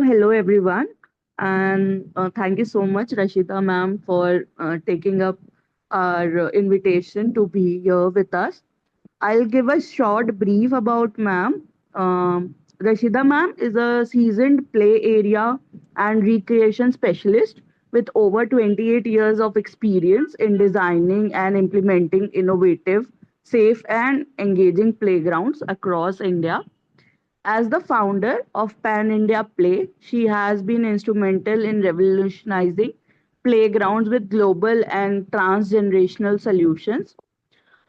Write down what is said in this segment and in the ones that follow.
Hello everyone, and thank you so much, Rashida ma'am, for taking up our invitation to be here with us. I'll give a short brief about ma'am. Rashida ma'am is a seasoned play area and recreation specialist with over 28 years of experience in designing and implementing innovative, safe, and engaging playgrounds across India. As the founder of Pan India Play, she has been instrumental in revolutionizing playgrounds with global and transgenerational solutions.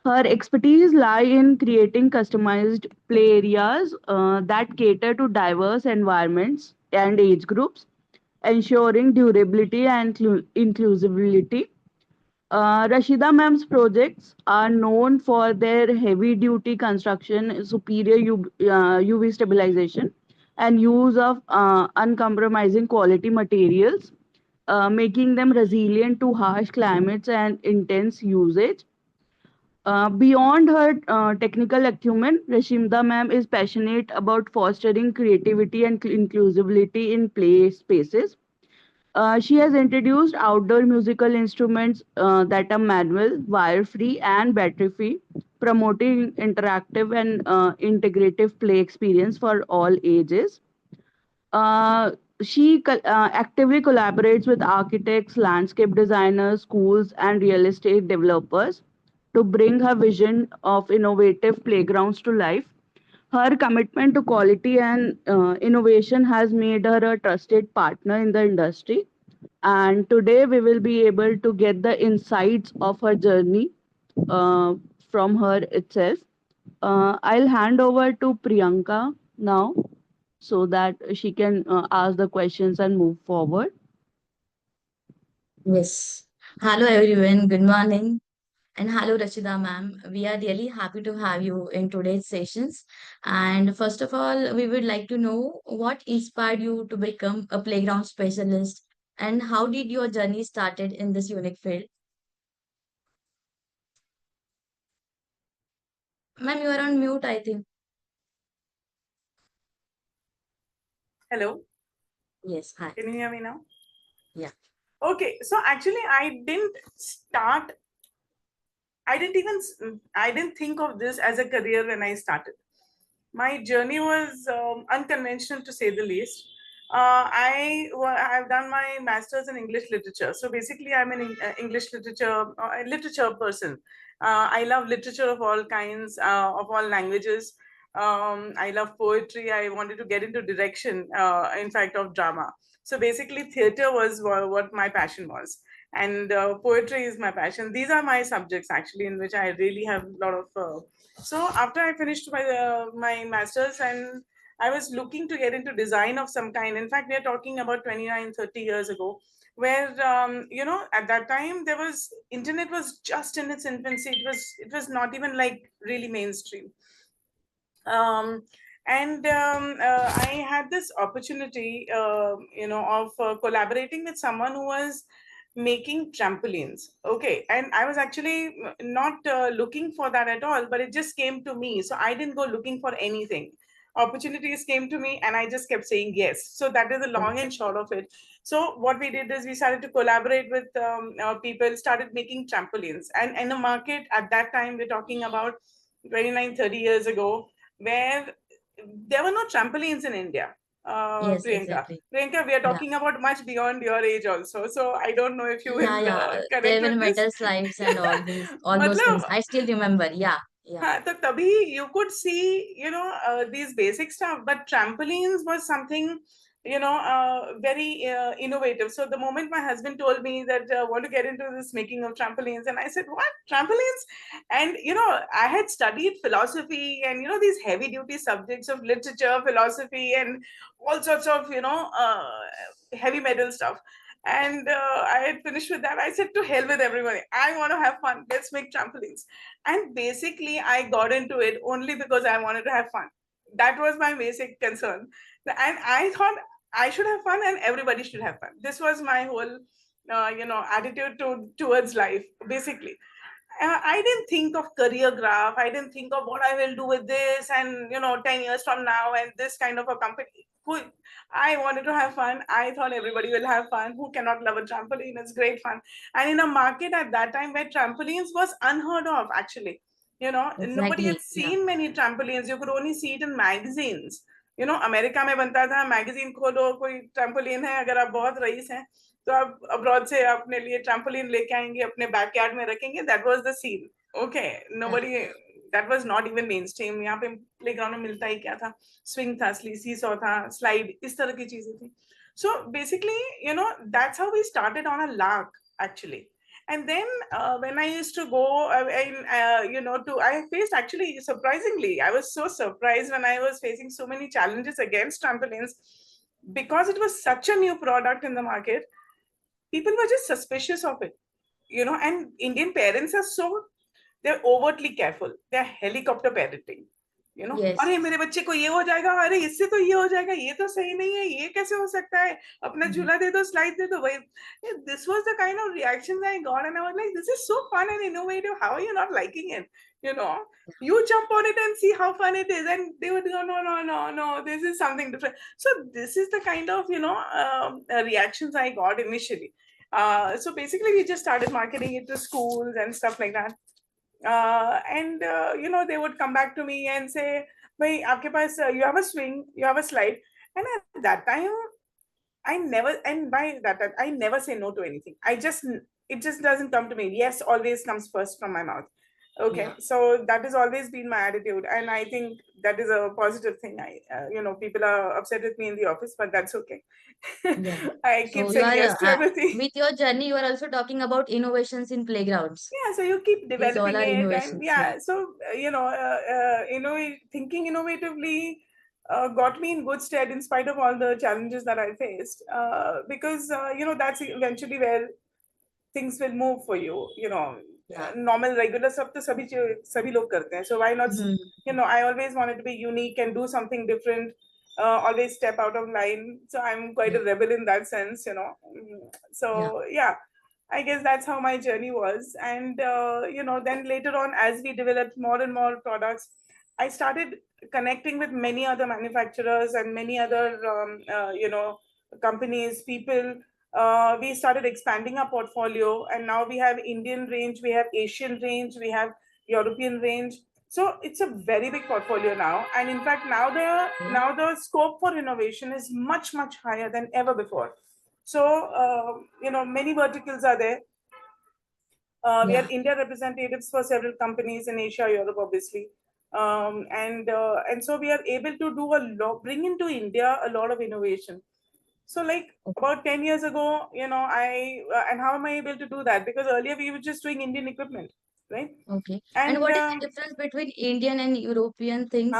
Her expertise lie in creating customized play areas that cater to diverse environments and age groups, ensuring durability and inclusivity. Rashida ma'am's projects are known for their heavy duty construction, superior UV stabilization, and use of uncompromising quality materials, making them resilient to harsh climates and intense usage. Beyond her technical acumen, Rashida ma'am is passionate about fostering creativity and inclusivity in play spaces. She has introduced outdoor musical instruments that are manual, wire free, and battery free, promoting interactive and integrative play experience for all ages. Uh, she actively collaborates with architects, landscape designers, schools, and real estate developers to bring her vision of innovative playgrounds to life. Her commitment to quality and innovation has made her a trusted partner in the industry, and today we will be able to get the insights of her journey uh, from her itself. I'll hand over to Priyanka now so that she can ask the questions and move forward. Yes. Hello, everyone. Good morning. And hello, Rachida ma'am. We are really happy to have you in today's sessions. And first of all, we would like to know what inspired you to become a playground specialist and how did your journey started in this unique field? Ma'am, you are on mute, I think. Hello, Yes, hi. can you hear me now? Yeah. Okay, so actually, I didn't think of this as a career when I started. My journey was unconventional to say the least. I've done my master's in English literature. So basically, I'm an English literature person. I love literature of all kinds, of all languages. I love poetry. I wanted to get into direction, in fact, of drama. So basically, theater was what my passion was, and poetry is my passion. These are my subjects actually, in which I really have a lot of. So after I finished my masters, and I was looking to get into design of some kind. In fact, we are talking about 29, 30 years ago, where at that time there was internet was just in its infancy. It was not even like really mainstream. um, and I had this opportunity, of collaborating with someone who was making trampolines. Okay, and I was actually not looking for that at all, but it just came to me. So I didn't go looking for anything. Opportunities came to me, and I just kept saying yes. So that is the long and short of it. So what we did is we started to collaborate with people, started making trampolines, and in the market at that time, we're talking about 29, 30 years ago, where there were no trampolines in India. Yes, Priyanka. exactly. Priyanka, we are Yeah. talking about much beyond your age also. So I don't know if you Yeah, will yeah. connect There were with this. metal slides and all those things. मतलब I still remember. Yeah, yeah. हाँ, तो तभी you could see, these basic stuff, but trampolines was something, very innovative. So the moment my husband told me that want to get into this making of trampolines, and I said, what, trampolines? And I had studied philosophy and these heavy duty subjects of literature, philosophy, and all sorts of heavy metal stuff. And I had finished with that. I said, to hell with everybody. I want to have fun. Let's make trampolines. And basically, I got into it only because I wanted to have fun. That was my basic concern. And I thought I should have fun and everybody should have fun. This was my whole, attitude towards life, basically. I didn't think of career graph. I didn't think of what I will do with this, and 10 years from now, and this kind of a company. I wanted to have fun. I thought everybody will have fun. Who cannot love a trampoline? It's great fun. And in a market at that time where trampolines was unheard of, actually, nobody Exactly. had Yeah. seen many trampolines. You could only see it in magazines. America में बनता था, magazine खोलो, कोई trampoline है, अगर आप बहुत rice हैं तो आप अब्रॉड से अपने लिए ट्रैम्पोलिन लेके आएंगे, अपने बैकयार्ड में रखेंगे. That was the scene. Okay, Yeah. Nobody, that was not even mainstream. यहाँ पे प्लेग्राउंड में मिलता ही क्या था? स्विंग था, सी सॉ था, स्लाइड, इस तरह की चीजें थी. So basically that's how we started on a lark actually. And then when I used to go I faced, actually, surprisingly, I was so surprised when I was facing so many challenges against trampolines, because it was such a new product in the market. People were just suspicious of it, and Indian parents are so, they're overtly careful. They're helicopter parenting. Yes. अरे मेरे बच्चे को ये हो जाएगा, अरे इससे तो ये हो जाएगा, ये तो सही नहीं है, ये कैसे हो सकता है, अपना Mhm. झूला दे दो, स्लाइड दे दो, वही. This was the kind of reactions I got, and I was like, this is so fun and innovative. How are you not liking it? You know, you jump on it and see how fun it is, and they would go, no, no, no, no, this is something different. So this is the kind of reactions I got initially. So basically, we just started marketing it to schools and stuff like that. And they would come back to me and say, "Bhai, आपके पास you have a swing, you have a slide." And at that time, I never, and by that time, I never say no to anything. It just doesn't come to me. Yes always comes first from my mouth. Okay, Yeah. so that has always been my attitude, and I think that is a positive thing. People are upset with me in the office, but that's okay. Yeah. I keep So you saying are yes to everything. with your journey, you are also talking about innovations in playgrounds. Yeah, so you keep These all developing are it, and innovations. Yeah. yeah, so thinking innovatively got me in good stead in spite of all the challenges that I faced, because that's eventually where things will move for you. Yeah. Normal regular stuff to sabhi log karte hain, so why not? Mhm. I always wanted to be unique and do something different, always step out of line, so I'm quite Yeah. a rebel in that sense. Yeah. So yeah, I guess that's how my journey was. And then later on, as we developed more and more products, I started connecting with many other manufacturers and many other companies, people. We started expanding our portfolio, and now we have Indian range, we have Asian range, we have European range. So it's a very big portfolio now, and in fact, Okay. now the scope for innovation is much higher than ever before. So many verticals are there. We are Yeah. India representatives for several companies in Asia, Europe, obviously. And so we are able to do a lot, bring into India a lot of innovation. So like Okay. about 10 years ago, and how am I able to do that? Because earlier we were just doing Indian equipment, right? Okay. And And what is the difference between Indian and European things?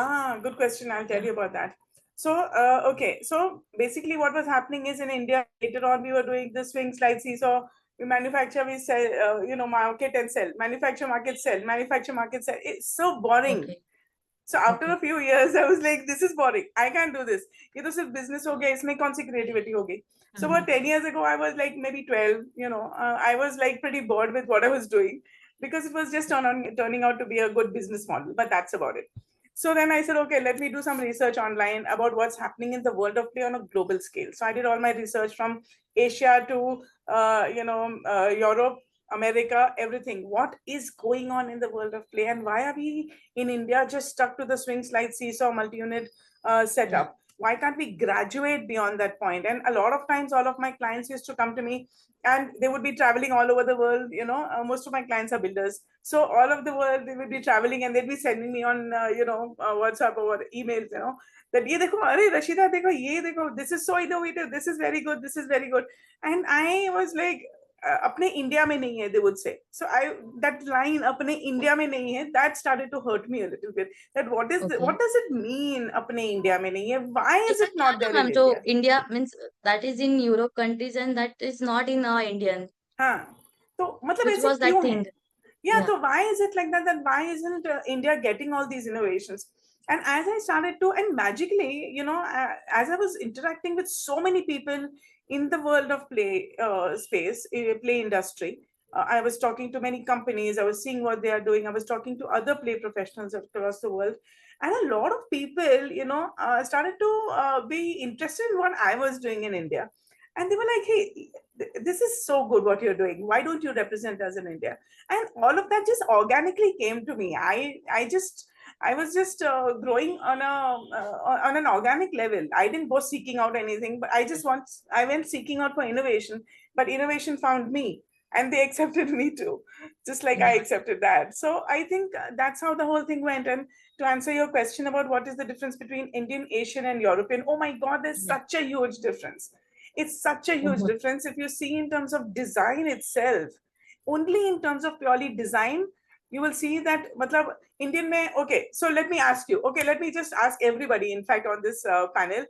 good question. I'll tell Yeah. you about that. So, okay. So basically, what was happening is in India, later on, we were doing the swing slide seesaw. We manufacture, we sell, market and sell. Manufacture, market, sell. Manufacture, market, sell. It's so boring. Okay. So after Okay. a few years, I was like, this is boring. I can't do this. ये तो सिर्फ business हो गया, इसमें कौन सी creativity होगी? So about Mhm. 10 years ago, I was like maybe 12, I was like pretty bored with what I was doing, because it was just turning out to be a good business model, but that's about it. So then I said, okay, let me do some research online about what's happening in the world of play on a global scale. So I did all my research from Asia to, Europe, America, everything. What is going on in the world of play, and why are we in India just stuck to the swing, slide, seesaw, multi-unit Yeah. setup? Why can't we graduate beyond that point? And a lot of times, all of my clients used to come to me, and they would be traveling all over the world. Most of my clients are builders, so all of the world they would be traveling, and they'd be sending me on WhatsApp or emails. That ye dekho, अरे Rashida dekho, ye dekho, this is so innovative, this is very good, this is very good. And I was like, अपने India में नहीं है, they would say. So I, that line अपने India में नहीं है, that started to hurt me a little bit. That what Okay. does it mean अपने India में नहीं है? Why is ऐसा it क्या not था there in ma'am? So India? India means that is in Europe countries and that is not in Indian. हाँ, तो मतलब Which ऐसे was that क्यों है? thing? Yeah, Yeah. so why is it like that? That why isn't India getting all these innovations? And as I started to, and magically, as I was interacting with so many people in the world of play space, play industry, I was talking to many companies. I was seeing what they are doing. I was talking to other play professionals across the world, and a lot of people, started to be interested in what I was doing in India, and they were like, "Hey, this is so good what you're doing. Why don't you represent us in India?" And all of that just organically came to me. I was just growing on an organic level. I didn't go seeking out anything, but I went seeking out for innovation, but innovation found me, and they accepted me too, just like I Yeah. accepted that. So I think that's how the whole thing went. And to answer your question about what is the difference between Indian, Asian, and European, oh my God, there's Yeah. such a huge difference. It's such a huge Oh, difference if you see in terms of design itself. Only in terms of purely design, you will see that matlab, Indian mein, okay, so let me ask you, okay, let me just ask everybody, in fact, on this panel,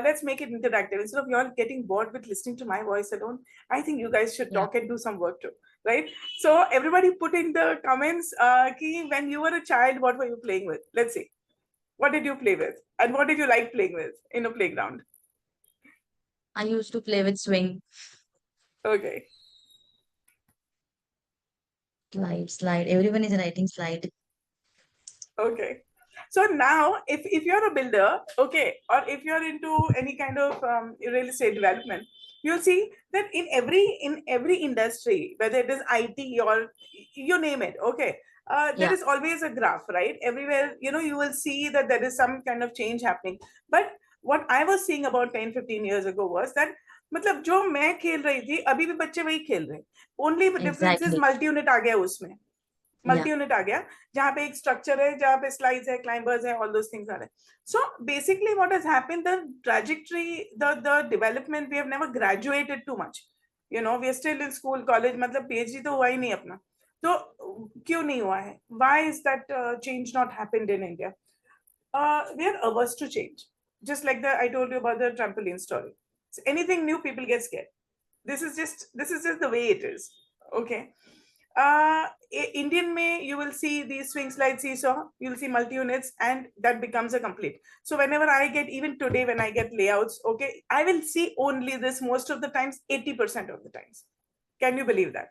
let's make it interactive. Instead of you all getting bored with listening to my voice alone, I think you guys should yeah. talk and do some work too, right? So everybody put in the comments, ki when you were a child, what were you playing with? Let's see. What did you play with? And what did you like playing with in a playground? I used to play with swing, Okay. slide. Everyone is writing slide. Okay. So now, if you're a builder, okay, or if you're into any kind of real estate development, you'll see that in every industry, whether it is IT or you name it, okay, there Yeah. is always a graph, right? Everywhere, you will see that there is some kind of change happening. But what I was seeing about 10-15 years ago was that मतलब जो मैं खेल रही थी अभी भी बच्चे वही खेल रहे हैं. Only difference is Exactly. Multi unit आ गया उसमें. Yeah. मल्टी यूनिट आ गया जहाँ पे एक स्ट्रक्चर है, जहाँ पे स्लाइड्स है, क्लाइंबर्स है, ऑल दोस थिंग्स आर है. So basically what has happened, the trajectory, the development, we have never graduated too much. We are still in school, college, मतलब PhD तो हुआ ही नहीं अपना. तो क्यों नहीं हुआ है? Why is that change not happened in India? We are averse to change, just like I told you about the trampoline story. So anything new, people get scared. This is just the way it is. Okay. Indian may, you will see these swing slide seesaw, you'll see multi units, and that becomes a complete. So whenever I get, even today when I get layouts, okay, I will see only this most of the times, 80% of the times. Can you believe that?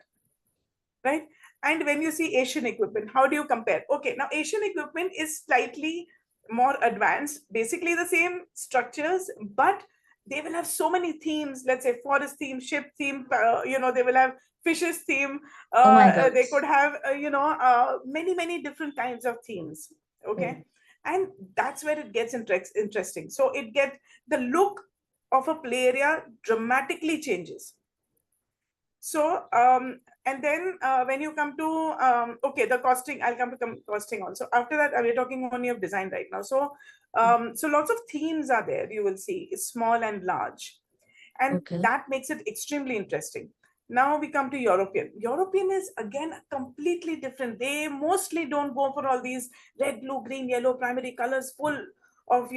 Right? And when you see Asian equipment, how do you compare? Okay, now Asian equipment is slightly more advanced, basically the same structures, but they will have so many themes. Let's say forest theme, ship theme. They will have fishes theme. Oh my God. They could have many different kinds of themes. Oh, Okay, and that's where it gets interesting. So it get the look of a play area dramatically changes. So, and then when you come to, okay, the costing, I'll come to costing also. After that, we're talking only of design right now. So, so lots of themes are there, you will see, it's small and large. And okay. that makes it extremely interesting. Now we come to European. European is again completely different. They mostly don't go for all these red, blue, green, yellow primary colors full of,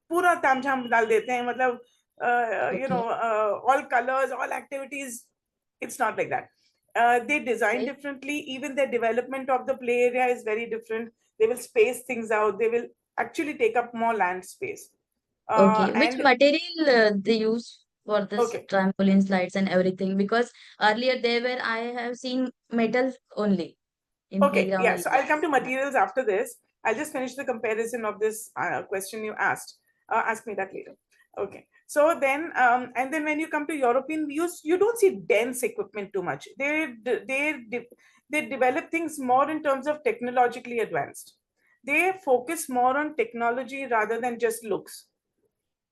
पूरा तामझाम डाल देते हैं मतलब Okay. all colors, all activities. It's not like that. They design Okay. differently. Even the development of the play area is very different. They will space things out. They will actually take up more land space. Okay. Which And material they use for this okay, trampoline slides and everything? Because earlier they were, I have seen metal only in okay, playground yeah. So I'll come areas. to Yeah. materials after this. I'll just finish the comparison of this question you asked. Ask me that later. Okay. So then, and then when you come to European views, you don't see dense equipment too much. They develop things more in terms of technologically advanced. They focus more on technology rather than just looks.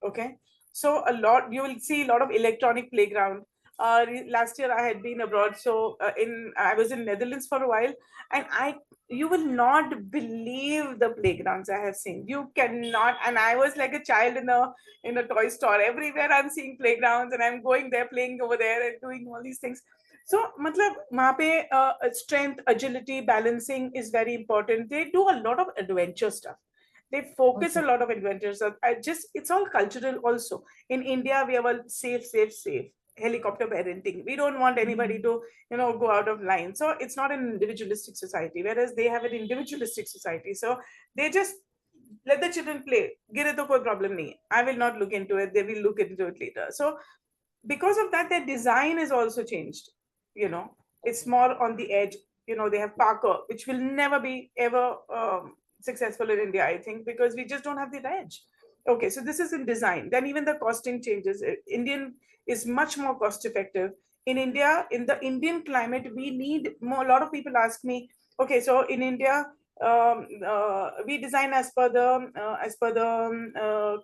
Okay, so a lot, you will see a lot of electronic playground. Last year I had been abroad, so in I was in Netherlands for a while, and you will not believe the playgrounds I have seen. You cannot. And I was like a child in a toy store. Everywhere I'm seeing playgrounds, and I'm going there, playing over there, and doing all these things. So मतलब वहाँ पे strength, agility, balancing is very important. They do a lot of adventure stuff. They focus a Okay. lot of adventures. It's all cultural also. In India, we have a safe helicopter parenting. We don't want anybody Mhm. to go out of line. So it's not an individualistic society, whereas they have an individualistic society. So they just let the children play. Gire to koi problem nahi hai. I will not look into it. They will look into it later. So because of that, their design is also changed. you know. It's more on the edge. You know, they have Parker, which will never be ever successful in India, I think, because we just don't have the edge. Okay, so this is in design. Then even the costing changes. Indian is much more cost effective. In India, in the Indian climate, we need more. A lot of people ask me, okay, so in India, we design as per the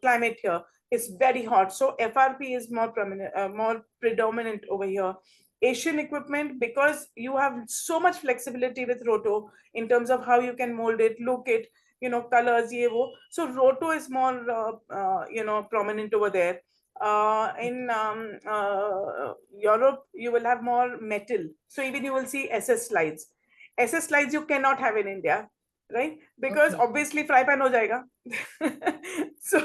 climate here. It's very hot, so FRP is more prominent, more predominant over here. Asian equipment, because you have so much flexibility with roto in terms of how you can mold it, look it, you know, colors, ye wo. So roto is more you know, prominent over there. In Europe, you will have more metal. So even you will see SS slides. SS slides you cannot have in India, right? Because Okay. obviously fry pan ho jayega. So,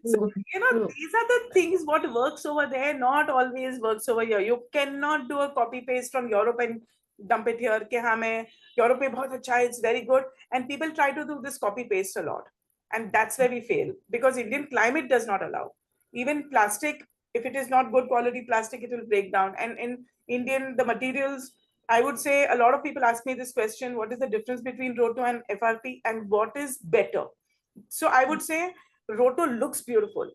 so True. you know, True. these are the things what works over there, not always works over here. You cannot do a copy paste from Europe and dump it here. कि हाँ मैं Europe में बहुत अच्छा है, it's very good, and people try to do this copy paste a lot, and that's where we fail because Indian climate does not allow. Even plastic, if it is not good quality plastic, it will break down. And in Indian, the materials, I would say a lot of people ask me this question: what is the difference between Roto and FRP, and what is better? So I would say Roto looks beautiful.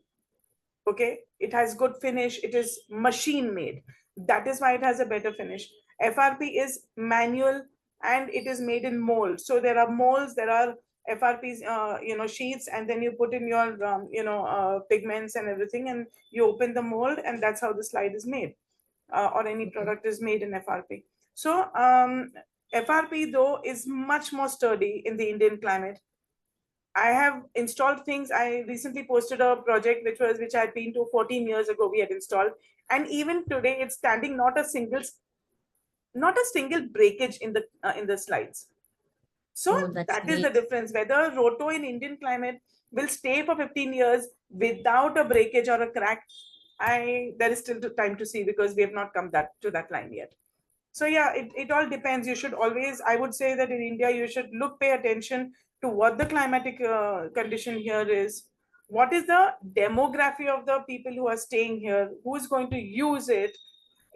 Okay, it has good finish. It is machine made. That is why it has a better finish. FRP is manual and it is made in mold. So there are molds. There are FRP's, you know, sheets, and then you put in your, you know, pigments and everything, and you open the mold, and that's how the slide is made, or any Okay. product is made in FRP. So FRP though is much more sturdy in the Indian climate. I have installed things. I recently posted a project which I had been to 14 years ago. We had installed, and even today it's standing. Not a single breakage in the slides. So Oh, that's that is the great. difference. Whether roto in Indian climate will stay for 15 years without a breakage or a crack, I there is still time to see because we have not come that to that line yet. So yeah, it all depends. You should always, I would say that in India, you should pay attention to what the climatic condition here is. What is the demography of the people who are staying here? Who is going to use it?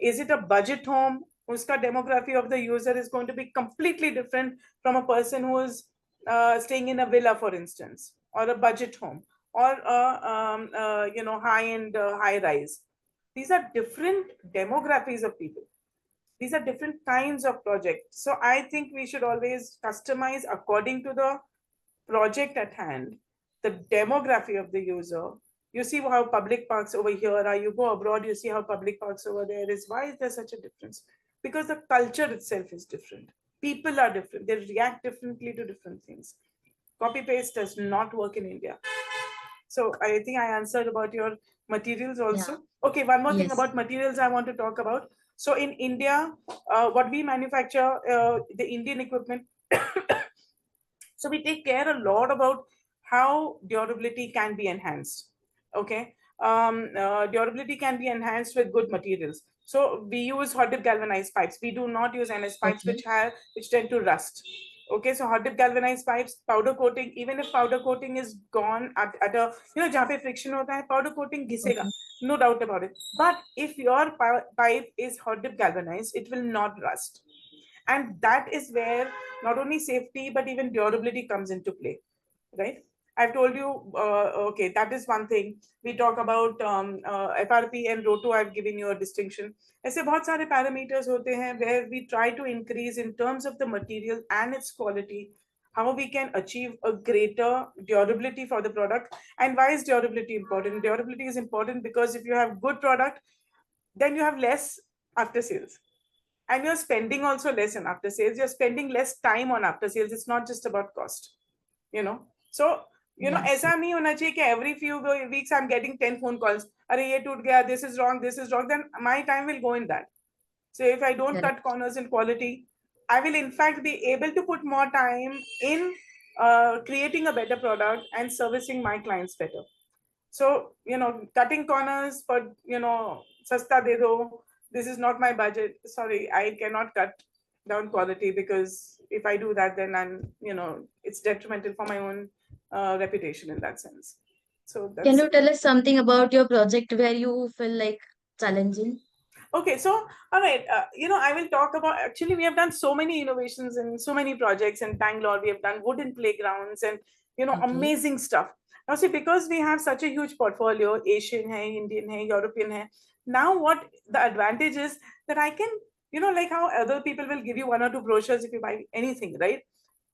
Is it a budget home? Uska demography of the user is going to be completely different from a person who is staying in a villa, for instance, or a budget home, or a you know, high end high rise. These are different demographies of people. These are different kinds of projects. So I think we should always customize according to the project at hand, the demography of the user. You see how public parks over here are, you go abroad, you see how public parks over there is. Why is there such a difference? Because the culture itself is different. People are different. They react differently to different things. Copy paste does not work in India. So I think I answered about your materials Yeah. also. Okay, one more thing Yes. about materials I want to talk about. So in India, what we manufacture, the Indian equipment, so we take care a lot about how durability can be enhanced. Okay, durability can be enhanced with good materials. So we use hot dip galvanized pipes. We do not use NS pipes, Okay. which tend to rust. Okay, so hot dip galvanized pipes, powder coating. Even if powder coating is gone at a, you know, जहाँ पे friction होता है, powder coating घिसेगा, Okay. no doubt about it. But if your pipe is hot dip galvanized, it will not rust, and that is where not only safety but even durability comes into play, right? I've told you, okay, that is one thing. We talk about FRP and roto. I've given you a distinction. ऐसे बहुत सारे parameters होते हैं where we try to increase in terms of the material and its quality, how we can achieve a greater durability for the product. And why is durability important? Durability is important because if you have good product, then you have less after sales, and you're spending also less on after sales. You're spending less time on after sales. It's not just about cost, you know. So you know, Yes. ऐसा नहीं होना चाहिए कि every few weeks I'm getting 10 phone calls, अरे ये टूट गया, this is wrong, this is wrong. Then my time will go in that. So if I don't cut Correct. corners in quality, I will in fact be able to put more time in creating a better product and servicing my clients better. So, you know, cutting corners for, you know, sasta de do, this is not my budget. Sorry, I cannot cut down quality, because if I do that, then I'm, you know, it's detrimental for my own reputation in that sense. So Can that's you tell us something about your project where you feel like challenging? Okay, so all right, I will talk about. Actually, we have done so many innovations and so many projects in Bangalore. We have done wooden playgrounds and Okay. amazing stuff. Now, see, because we have such a huge portfolio, Asian hai, Indian hai, European hai. Now, what the advantage is that I can, like how other people will give you one or two brochures if you buy anything, right?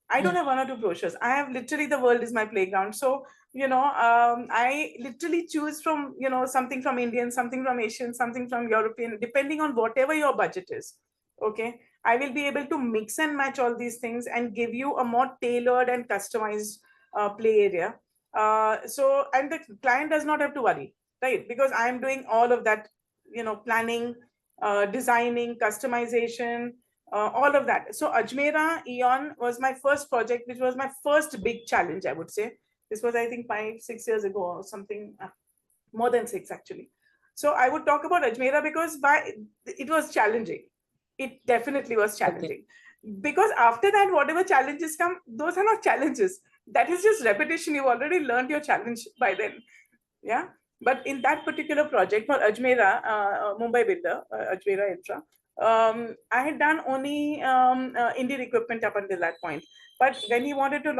I don't Yeah. have one or two brochures. I have literally the world is my playground. So, I literally choose from, something from Indian, something from Asian, something from European, depending on whatever your budget is. Okay. I will be able to mix and match all these things and give you a more tailored and customized play area. And the client does not have to worry, right? Because I'm doing all of that, planning, designing, customization, all of that. So Ajmera Eon was my first project, which was my first big challenge, I would say. This was, I think, 5, 6 years ago or something, more than six actually. So I would talk about Ajmera because it was challenging. It definitely was Okay. challenging. Because after that, whatever challenges come, those are not challenges. That is just repetition. You've already learned your challenge by then. Yeah. But in that particular project for Ajmera, Mumbai Builder, Ajmera Infra, I had done only Indian equipment up until that point. But when he wanted to,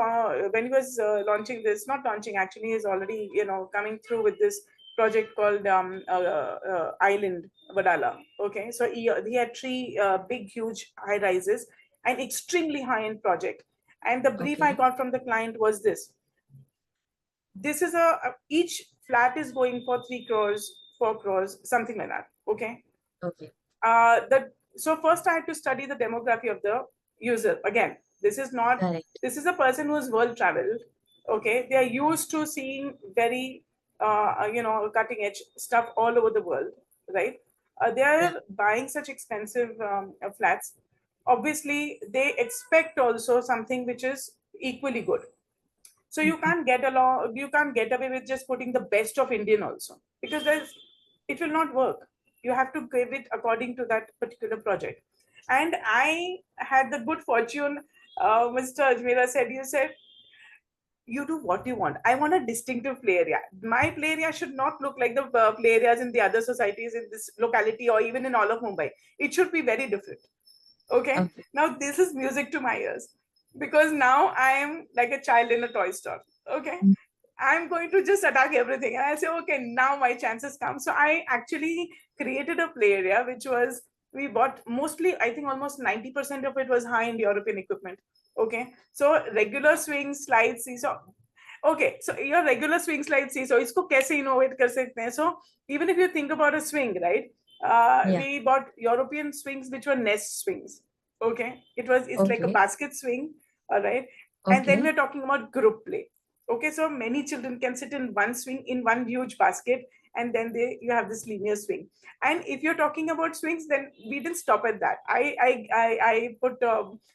when he was launching this, not launching actually, he's already coming through with this project called Island Vadala. Okay, so he had three big, huge high rises, an extremely high end project. And the brief I Okay. got from the client was this is each flat is going for 3 crores, 4 crores, something like that. Okay. Okay. The So first I had to study the demography of the user. Again, this is not, Correct. this is a person who's world traveled. Okay. They are used to seeing very cutting edge stuff all over the world, right? They Yeah. are buying such expensive flats. Obviously they expect also something which is equally good. So Mhm. you can't get away with just putting the best of Indian also, because it will not work. You have to give it according to that particular project. And I had the good fortune, Mr. Ajmera said, you said, you do what you want. I want a distinctive play area. My play area should not look like the play areas in the other societies in this locality or even in all of Mumbai. It should be very different. Okay. Okay. Now this is music to my ears because now I am like a child in a toy store. Okay. Mm. I'm going to just attack everything. And I say, okay, now my chances come. So I actually created a play area, which was, we bought mostly, I think almost 90% of it was high end European equipment. Okay. So regular swings, slides, seesaw. Okay. So your regular swing slide seesaw, isko kaise innovate kar sakte hain? So even if you think about a swing, right? Yeah. We bought European swings, which were nest swings. Okay. It's like a Okay. basket swing. All right. And then Okay. we're talking about group play. Okay, so many children can sit in one swing in one huge basket, and then you have this linear swing. And if you're talking about swings, then we didn't stop at that. I put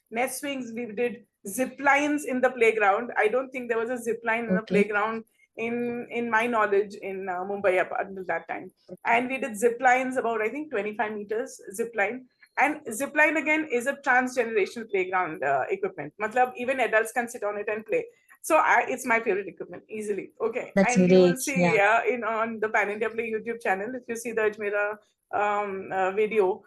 nest swings. We did zip lines in the playground. I don't think there was a zip line in the Okay. playground in my knowledge in Mumbai up until that time. Okay. And we did zip lines about, I think, 25 meters zip line. And zip line again is a transgenerational playground equipment. Matlab, even adults can sit on it and play. So it's my favorite equipment easily. Okay, That's and you will great. see, Yeah. yeah, in on the Pan India Play YouTube channel, if you see the Ajmera video,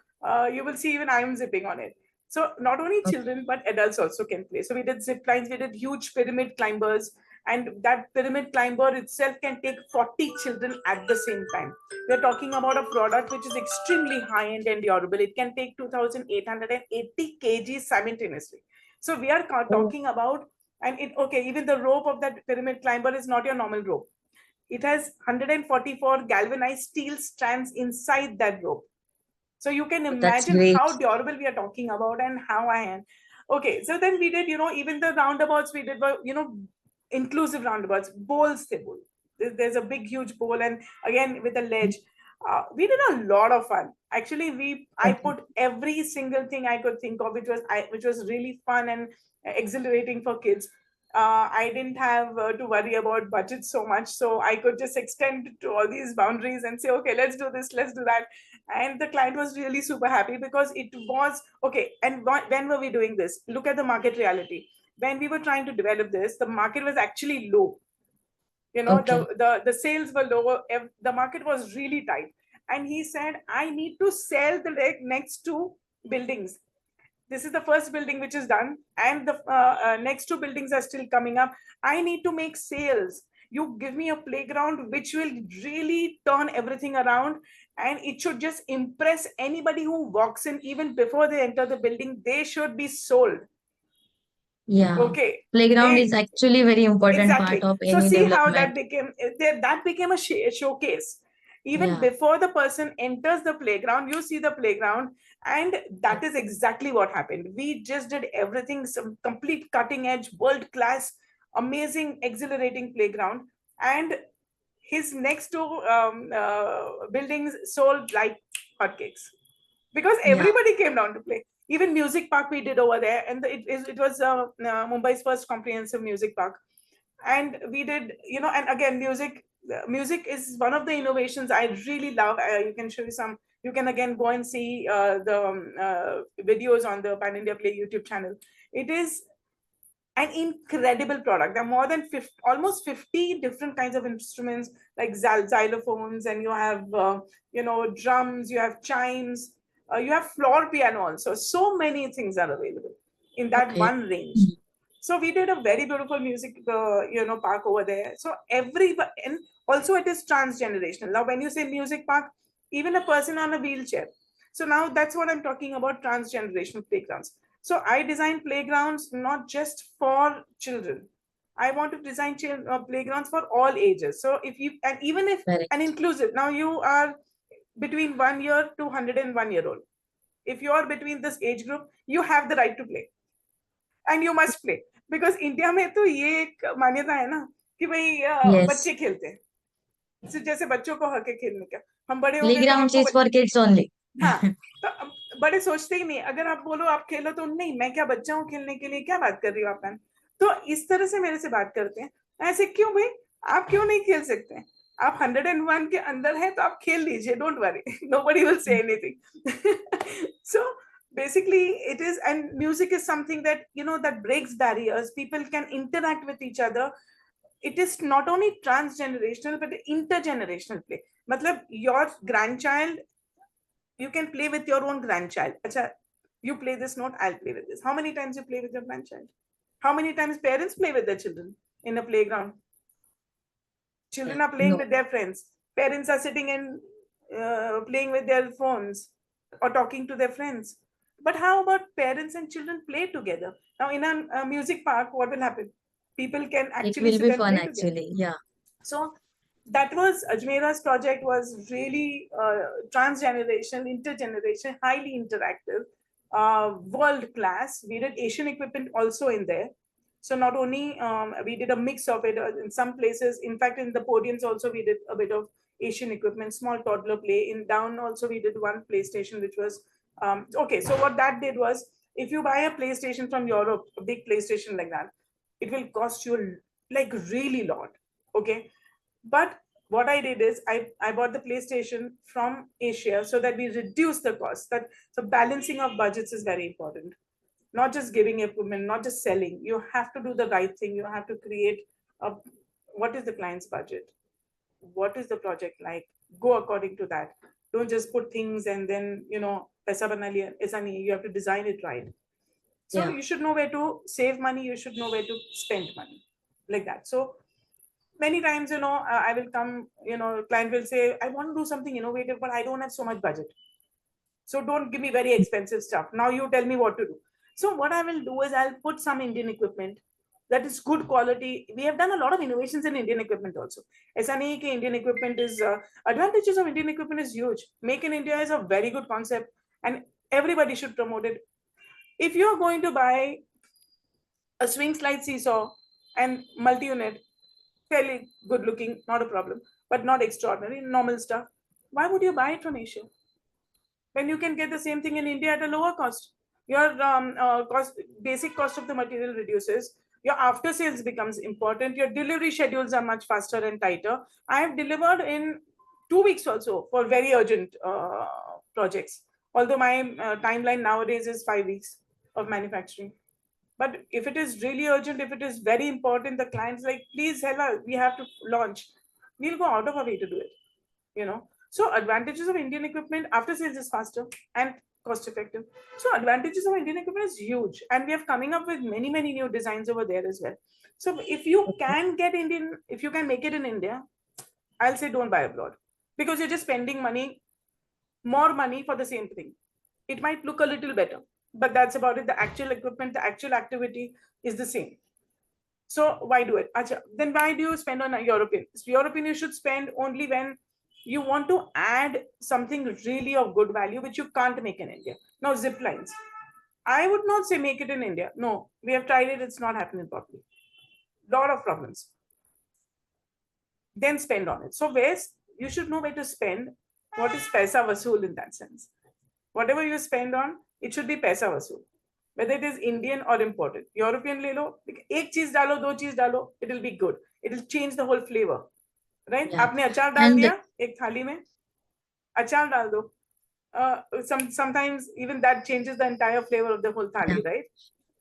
you will see even I am zipping on it. So not only Okay. children but adults also can play. So we did zip lines, we did huge pyramid climbers, and that pyramid climber itself can take 40 children at the same time. We're talking about a product which is extremely high end and durable. It can take 2,880 kg simultaneously. So we are Oh, talking about, and it, okay, even the rope of that pyramid climber is not your normal rope. It has 144 galvanized steel strands inside that rope. So you can that's imagine great. how durable we are talking about and how I am. Okay, so then we did, even the roundabouts we did were, inclusive roundabouts, bowls they bowl. There's a big, huge bowl, and again with a ledge. We did a lot of fun. Actually, I Okay. put every single thing I could think of, which was really fun and exhilarating for kids. I didn't have to worry about budget so much, so I could just extend to all these boundaries and say, okay, let's do this, let's do that. And the client was really super happy because it was okay. And when were we doing this? Look at the market reality. When we were trying to develop this, the market was actually low. Okay. The sales were lower. The market was really tight. and he said, I need to sell the next two buildings. This is the first building which is done, and the next two buildings are still coming up. I need to make sales. You give me a playground which will really turn everything around, and it should just impress anybody who walks in. Even before they enter the building, they should be sold. Yeah. Okay, Playground they is actually very important part exactly. of So any see how development. that became, that became a showcase. Even Yeah. before the person enters the playground, you see the playground, and Yeah. that is exactly what happened. We just did everything, some complete cutting edge, world class, amazing, exhilarating playground. And his next two buildings sold like hotcakes, because Yeah. everybody came down to play. Even music park we did over there, and it was Mumbai's first comprehensive music park. And we did, and again, music is one of the innovations I really love. You can show you some, you can again go and see the videos on the Pan India Play YouTube channel. It is an incredible product. There are more than 50, almost 50 different kinds of instruments, like xylophones, and you have drums, you have chimes, you have floor piano also. So many things are available in that Okay. one range. So we did a very beautiful music park over there. So and also it is transgenerational. Now when you say music park, even a person on a wheelchair. So now that's what I'm talking about, transgenerational playgrounds. So I design playgrounds not just for children. I want to design playgrounds for all ages. So if you, and even if, and Correct. inclusive. Now you are between 1 year to 101 year old. If you are between this age group, you have the right to play, and you must play. Because India में तो ये एक मान्यता है ना कि भाई Yes. बच्चे खेलते हैं, जैसे बच्चों को हक है खेलने का, हम बड़े हो गए तो Playground हमको is for kids only. हाँ। तो बड़े सोचते ही नहीं, अगर आप बोलो आप खेलो तो नहीं, मैं क्या बच्चा हूँ खेलने के लिए, क्या बात कर रही हो आप मैम। तो इस तरह से मेरे से बात करते हैं, ऐसे क्यों भाई, आप क्यों नहीं खेल सकते हैं? आप 101 के अंदर है तो आप खेल लीजिए, don't worry, nobody will say anything. So basically it is, and music is something that that breaks barriers. People can interact with each other. It is not only transgenerational but intergenerational play. Matlab, your grandchild, you can play with your own grandchild. Acha, you play this note, I'll play with this. How many times you play with your grandchild? How many times parents play with their children in a playground? Children are playing No. with their friends. Parents are sitting and playing with their phones or talking to their friends. But how about parents and children play together? Now, in a music park, what will happen? People can It actually will sit be and fun play together. actually. Yeah. So that was Ajmera's project, was really transgenerational, intergenerational, highly interactive, world class. We did Asian equipment also in there. So not only we did a mix of it in some places. In fact, in the podiums also we did a bit of Asian equipment, small toddler play. In down also we did one PlayStation, which was okay. So what that did was, if you buy a PlayStation from Europe, a big PlayStation like that, it will cost you like really lot. Okay, but what I did is I bought the PlayStation from Asia so that we reduce the cost. That so balancing of budgets is very important. Not just giving equipment, not just selling. You have to do the right thing. You have to create a, what is the client's budget? What is the project like? Go according to that. Don't just put things and then paisa bana liya. Aisa nahi, you have to design it right. So Yeah. you should know where to save money. You should know where to spend money, like that. So many times I will come, client will say, I want to do something innovative but I don't have so much budget, so don't give me very expensive stuff. Now you tell me what to do. So what I will do is I'll put some Indian equipment that is good quality. We have done a lot of innovations in Indian equipment also. ऐसा नहीं कि Indian equipment is advantages of Indian equipment is huge. Make in India is a very good concept, and everybody should promote it. If you're going to buy a swing slide seesaw and multi-unit, fairly good looking, not a problem, but not extraordinary, normal stuff, why would you buy it from Asia when you can get the same thing in India at a lower cost? Your basic cost of the material reduces. Your after sales becomes important. Your delivery schedules are much faster and tighter. I have delivered in 2 weeks also for very urgent projects. Although my timeline nowadays is 5 weeks of manufacturing. But if it is really urgent, if it is very important, the client's like, please, Hella, we have to launch. We'll go out of our way to do it. So advantages of Indian equipment, after sales is faster and cost effective. So advantages of Indian equipment is huge, and we are coming up with many new designs over there as well. So if you Okay. can get Indian, if you can make it in India, I'll say don't buy abroad, because you're just spending money, more money for the same thing. It might look a little better, but that's about it. The actual equipment, the actual activity is the same. So why do it? Acha, then why do you spend on a European? European you should spend only when you want to add something really of good value, which you can't make in India. Now, zip lines. I would not say make it in India. No, we have tried it. It's not happening properly. Lot of problems. Then spend on it. So where's, you should know where to spend. What is paisa vasool in that sense? Whatever you spend on, it should be paisa vasool. Whether it is Indian or imported. European ले लो, एक चीज डालो, दो चीज डालो, it will be good. It will change the whole flavor. Right? Yeah. आपने अचार डाल And दिया एक थाली में, अचार डाल दो. Sometimes even that changes the entire flavor of the whole yeah. thali, right?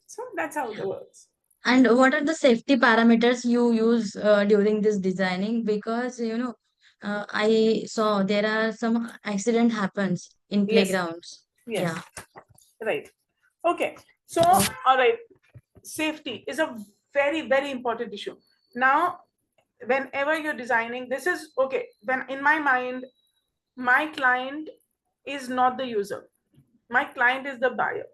So that's how it works. And what are the safety parameters you use during this designing? Because, you know, I saw there are some accident happens in Yes, playgrounds. yes, Yeah. right. Okay, so So, all right, safety is a very important issue. Now, whenever you're designing, this is okay. When in my mind, my client is not the user. My client is the buyer.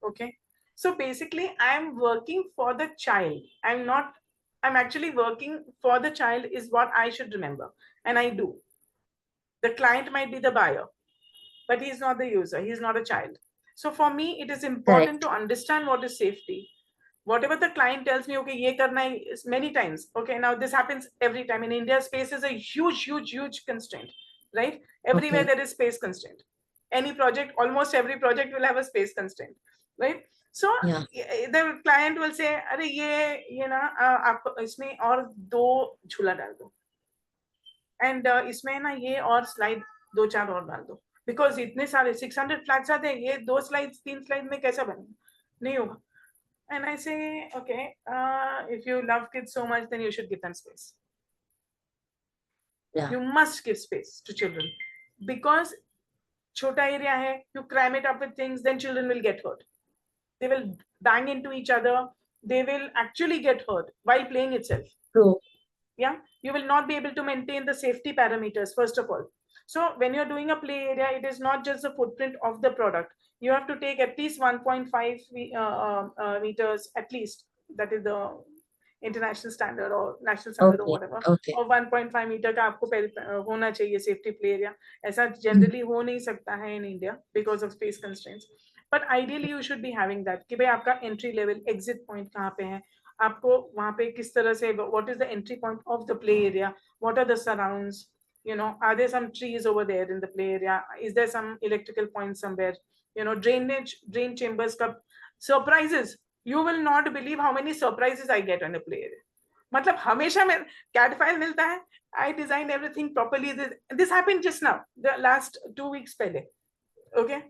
Okay. So basically, I'm working for the child. I'm actually working for the child, is what I should remember. And I do. The client might be the buyer, but he's not the user. He's not a child. So for me, it is important to correct. understand what is safety. Whatever the client tells me, okay, ye karna hai, many times. Okay, now this happens every time. In India, space is a huge constraint, right? Everywhere Okay. there is space constraint. Any project, almost every project will have a space constraint, right? So Yeah. the client will say, अरे ये ना आप इसमें और दो झूला डाल दो, एंड इसमें ना ये और स्लाइड दो चार और डाल दो, बिकॉज इतने सारे 600 फ्लैट्स आते हैं, ये दो स्लाइड तीन स्लाइड में कैसा बनेगा, नहीं होगा. And I say, okay, if you love kids so much, then you should give them space. Yeah. You must give space to children, because chota area hai, you cram it up with things, then children will get hurt. They will bang into each other. They will actually get hurt while playing itself. True. Yeah, you will not be able to maintain the safety parameters, first of all. So when you're doing a play area, it is not just the footprint of the product. You have to take at least 1.5 meters, at least. That is the international standard or national standard or Okay. whatever. Okay. और 1.5 metre का आपको होना चाहिए safety play area. ऐसा Mm. Generally हो नहीं सकता है in India because of space constraints. But ideally you should be having that कि भाई आपका एंट्री लेवल एग्जिट पॉइंट कहाँ पे है, आपको वहां पे किस तरह से, what is the entry point of the play area, what are the surrounds, you know, are there some trees over there in the play area, is there some electrical point somewhere, you know, drain chambers ka surprises. You will not believe how many surprises I get on a play area. मतलब हमेशा में cat file मिलता है, I designed everything properly. This happened just now, the last 2 weeks पहले. Okay,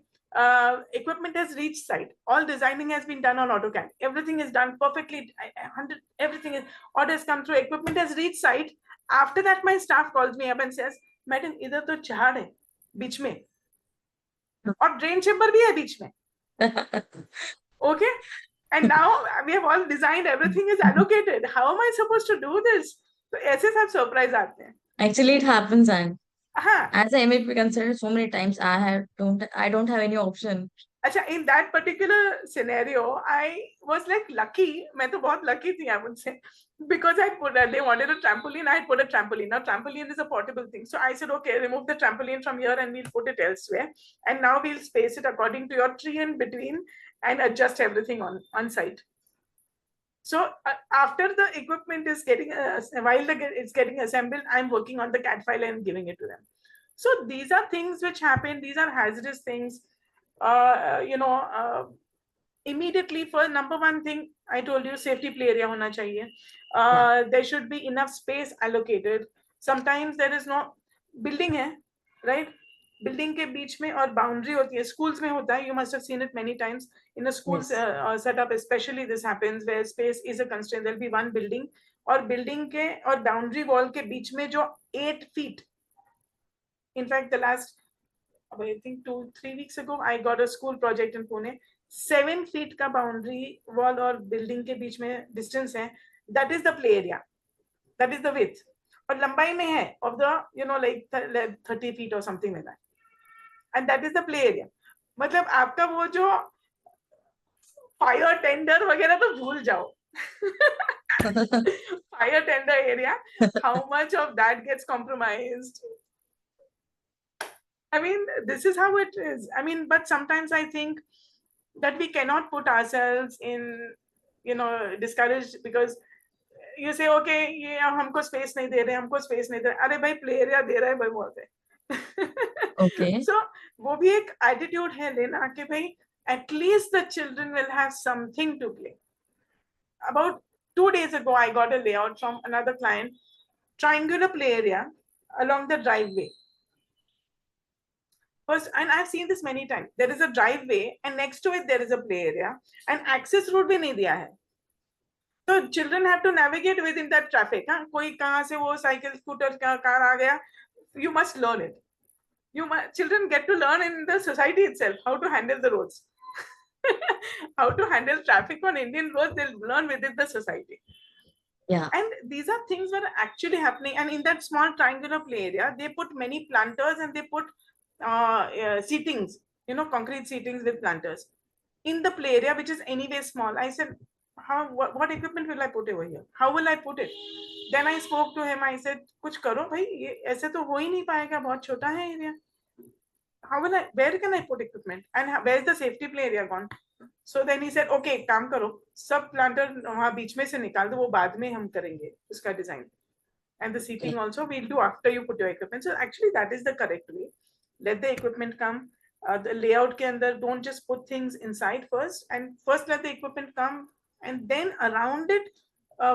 equipment has reached site, all designing has been done on AutoCAD, everything is done perfectly, 100, everything is, orders come through, equipment has reached site. After that my staff calls me up and says, madam इधर तो झाड़ है बीच में और drain chamber भी है बीच में. Okay, and now we have all designed, everything is allocated, how am I supposed to do this? तो ऐसे सब सरप्राइज आते हैं. Actually, it happens, and हाँ. as I may be considered so many times, I don't have any option. अच्छा, in that particular scenario, I was like lucky. मैं तो बहुत lucky थी, I would say, because they wanted a trampoline. I put a trampoline. Now trampoline is a portable thing, so I said, okay, remove the trampoline from here and we'll put it elsewhere. And now we'll space it according to your tree in between and adjust everything on site. So after the equipment is getting while it's getting assembled, I'm working on the CAD file and giving it to them. So these are things which happen. These are hazardous things. Immediately, for number one thing, I told you, safety play area hona chahiye. There should be enough space allocated. Sometimes there is no building hai, right? Building के बीच में और boundary होती है, schools में होता है, you must have seen it many times in a school Yes. setup, especially this happens where space is a constraint. There'll be one building और building के और boundary wall के बीच में जो 8 feet In fact, the last, I think 2-3 weeks ago, I got a school project in Pune. 7 feet का boundary wall और building के बीच में distance है. That is the play area. That is the width. और लंबाई में है of the, like 30 feet or something like that. And that is the play area. मतलब आपका वो जो फायर टेंडर वगैरह तो भूल जाओ. Fire tender area, how much of that gets compromised? I mean, this is how it is. I mean, but sometimes I think that we cannot put ourselves in, discouraged, because you say, okay, ये हमको space नहीं दे रहे, हमको space नहीं दे रहे. अरे भाई play area दे रहा है भाई बोलते. Okay. So वो भी एक attitude है लेना कि भाई at least the children will have something to play. About 2 days ago, I got a layout from another client, triangular play area along the driveway. First, and I've seen this many times. There is a driveway, and next to it there is a play area, and access road भी नहीं दिया है. So children have to navigate within that traffic. हाँ, कोई कहाँ से वो cycle, scooter, car आ गया? You must learn it. Children get to learn in the society itself how to handle the roads. How to handle traffic on Indian roads, they'll learn within the society. Yeah. And these are things that are actually happening. And in that small triangular play area, they put many planters and they put seatings, concrete seatings with planters in the play area, which is anyway small. I said, what equipment will I put over here? How will I put it? Then I spoke to him. I said, कुछ करो भाई, ये ऐसे तो हो ही नहीं पाएगा, बहुत छोटा है area. Where can I put equipment? And where is the safety play area gone? So then he said, okay, काम करो, सब planter वहाँ बीच में से निकाल दो, वो बाद में हम करेंगे उसका design. And the seating also we'll do after you put your equipment. So actually that is the correct way. Let the equipment come. The layout के अंदर, don't just put things inside first, and first let the equipment come, and then around it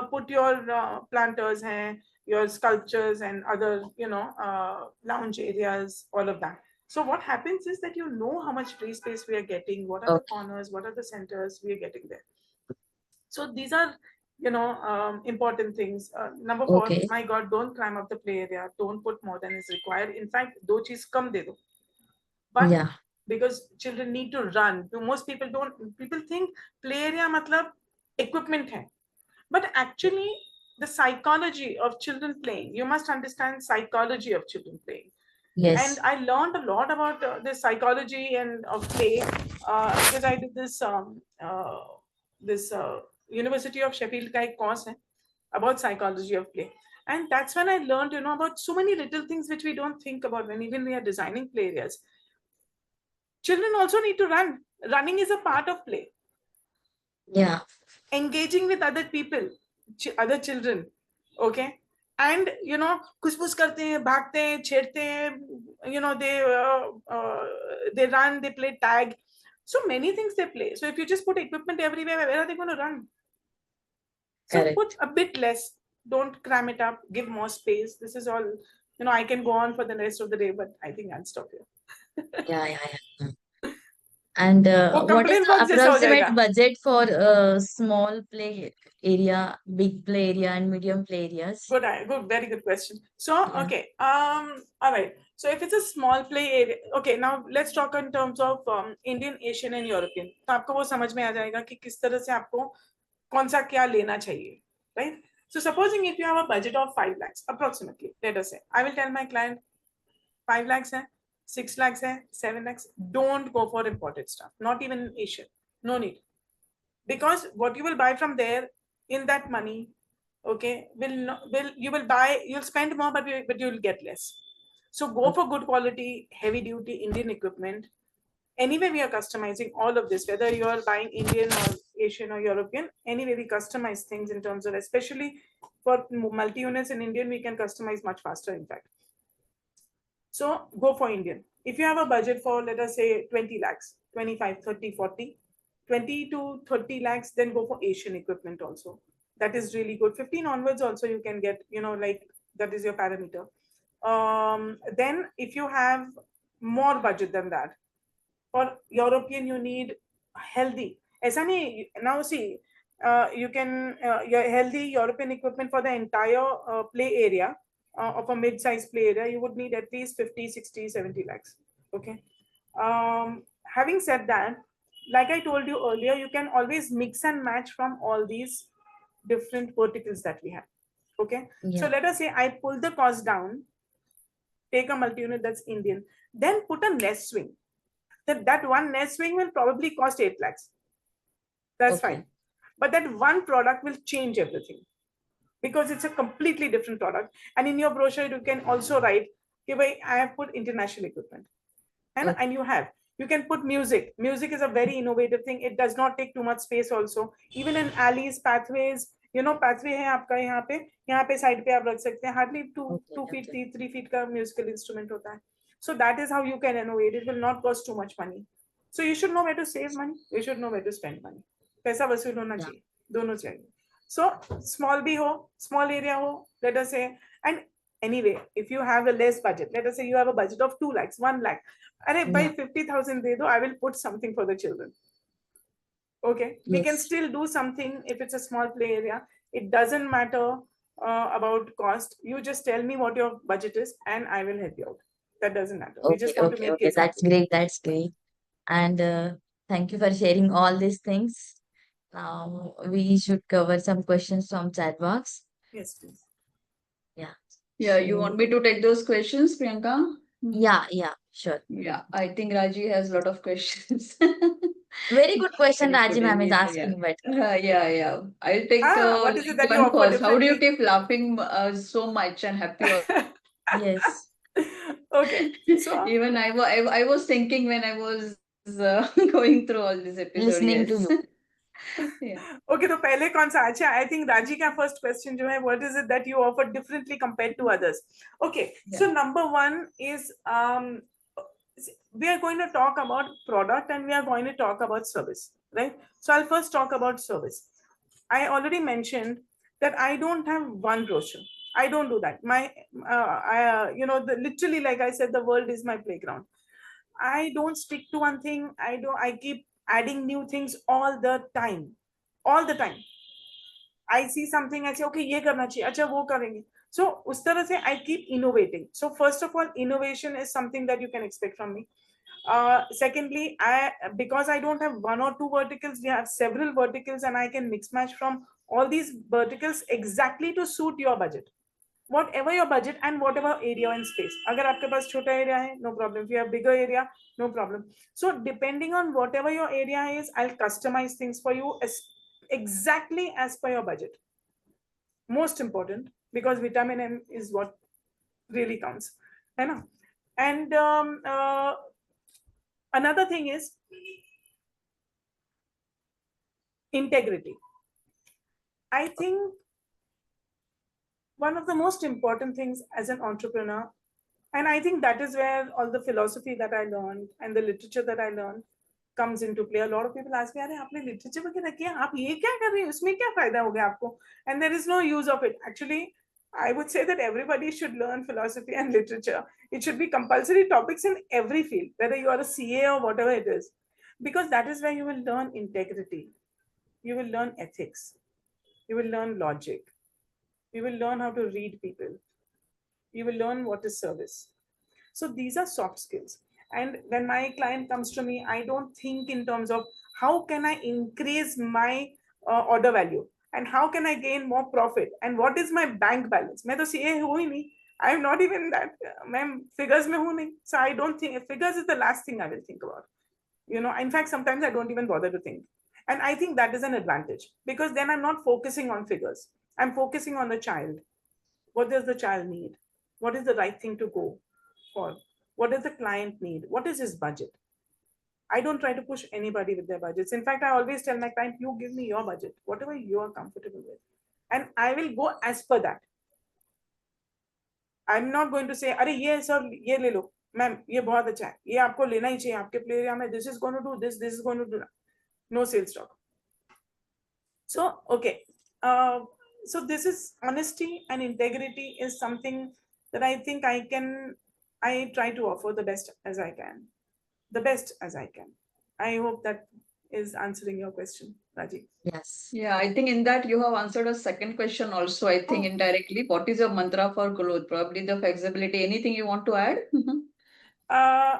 put your planters and your sculptures and other lounge areas, all of that. So what happens is that you know how much free space we are getting, what are the corners, what are the centers we are getting there. So these are important things. Number 4, my God, don't climb up the play area, don't put more than is required. In fact, दो चीज कम दे दो. But because children need to run, most people think play area matlab equipment hai. But actually the psychology of children playing, you must understand psychology of children playing. Yes. And I learned a lot about the psychology and of play because I did this University of Sheffield ka ek course hai about psychology of play. And that's when I learned, about so many little things which we don't think about when even we are designing play areas. Children also need to run. Running is a part of play. Yeah. Engaging with other people, other children, okay? And कुछ करते हैं, भागते हैं, छेड़ते हैं, they run, they play tag. So many things they play. So if you just put equipment everywhere, where are they going to run? So correct. Put a bit less. Don't cram it up. Give more space. This is all. I can go on for the rest of the day, but I think I'll stop here. Yeah. And what is the approximate budget for small play area, big play area, and medium play areas? Good, very good question. So, okay, all right. So if it's a small play area, okay, now let's talk in terms of Indian, Asian, and European. तो आपको वो समझ में आ जाएगा कि किस तरह से आपको कौन सा क्या लेना चाहिए, right? So supposing if you have a budget of 5 lakhs, approximately, let us say, I will tell my client 5 lakhs hai, 6 lakhs hai, 7 lakhs, don't go for imported stuff, not even Asian, no need. Because what you will buy from there in that money, okay, you'll spend more, but you'll get less. So go for good quality, heavy duty Indian equipment. Anyway, we are customizing all of this, whether you are buying Indian or Asian or European, anyway, we customize things in terms of, especially for multi-units in Indian, we can customize much faster, in fact. So go for Indian. If you have a budget for, let us say 20 lakhs, 25, 30, 40, 20 to 30 lakhs, then go for Asian equipment also. That is really good. 15 onwards also you can get, like that is your parameter. Then if you have more budget than that, for European you need healthy. Now see, you can your healthy European equipment for the entire play area of a mid-sized play area, you would need at least 50, 60, 70 lakhs. Okay. Having said that, like I told you earlier, you can always mix and match from all these different verticals that we have. Okay. So Yeah. let us say I pull the cost down, take a multi-unit that's Indian, then put a nest swing. That one nest swing will probably cost 8 lakhs. That's fine. Okay. But that one product will change everything because it's a completely different product. And in your brochure, you can also write, okay, I have put international equipment. And Okay. you can put music is a very innovative thing. It does not take too much space also. Even in alleys, pathways, pathway है आपका यहाँ पे side पे आप रख सकते हैं. Hardly two Okay. two feet Okay. 3 feet का musical instrument होता है. So that is how you can innovate. It will not cost too much money. So you should know where to save money, you should know where to spend money. पैसा वसूल होना Yeah. चाहिए, दोनों चाहिए. So small भी हो, small area हो, let us say. And anyway, if you have a less budget, let us say you have a budget of 2 lakhs, 1 lakh, अरे by Yeah. 50,000 दे दो, I will put something for the children. Okay, we can Yes. still do something if it's a small play area. It doesn't matter about cost. You just tell me what your budget is and I will help you out. That doesn't matter, we Okay. just want to Okay. make Okay. kids That's happy. great. That's great. And thank you for sharing all these things. Now we should cover some questions from chat box. Yes, please. Yeah. Yeah, you want So me to take those questions, Priyanka? yeah, yeah, sure. Yeah, I think Raji has a lot of questions. Very good question, Very Raji good ma'am is in it, yeah. asking, but Yeah. I'll take What is it that like you one offer first. How do you differently? keep laughing so much and happy all yes, Okay, so Even I was thinking when I was going through all this episode, listening to yes. you. Yeah. okay, तो पहले कौन सा? अच्छा, I think Raji का first question जो है, what is it that you offer differently compared to others? Okay, Yeah. so number one is we are going to talk about product and we are going to talk about service, right? So I'll first talk about service. I already mentioned that I don't have one brochure. I don't do that. Literally, like I said, the world is my playground. I don't stick to one thing. I keep adding new things all the time. All the time. I see something, I say, okay, ये करना चाहिए, अच्छा वो करेंगे. So उस तरह से I keep innovating. So first of all, innovation is something that you can expect from me. Secondly, because I don't have one or two verticals, we have several verticals and I can mix match from all these verticals exactly to suit your budget. Whatever your budget and whatever area and space. अगर आपके पास छोटा area है, no problem. If you have bigger area, no problem. So depending on whatever your area is, I'll customize things for you exactly as per your budget. Most important, because vitamin M is what really counts. है ना? And another thing is integrity. I think one of the most important things as an entrepreneur, and I think that is where all the philosophy that I learned and the literature that I learned comes into play. A lot of people ask me, अरे आपने literature वगैरह किया, आप ये क्या कर रहे हैं, उसमें क्या फायदा हो गया आपको? And there is no use of it. Actually, I would say that everybody should learn philosophy and literature. It should be compulsory topics in every field, whether you are a CA or whatever it is, because that is where you will learn integrity, you will learn ethics, you will learn logic, you will learn how to read people, you will learn what is service. So these are soft skills. And when my client comes to me, I don't think in terms of how can I increase my order value and how can I gain more profit and what is my bank balance. मैं तो CA हूँ ही नहीं. I am not even that. मैं figures में हूँ नहीं. So I don't think figures is the last thing I will think about. In fact, sometimes I don't even bother to think. And I think that is an advantage because then I'm not focusing on figures. I'm focusing on the child. What does the child need? What is the right thing to go for? What does the client need? What is his budget? I don't try to push anybody with their budgets. In fact, I always tell my client, you give me your budget, whatever you are comfortable with. And I will go as per that. I'm not going to say, अरे ये sir ये ले लो, ma'am ये बहुत अच्छा है, ये आपको लेना ही चाहिए आपके प्ले एरिया में, this is going to do this is going to do that. No sales talk. So, okay. So this is honesty and integrity is something that I think I try to offer the best as I can. The best as I can. I hope that is answering your question, Raji. Yes. Yeah, I think in that you have answered a second question also, I think Oh, indirectly. What is your mantra for growth? Probably the flexibility. Anything you want to add?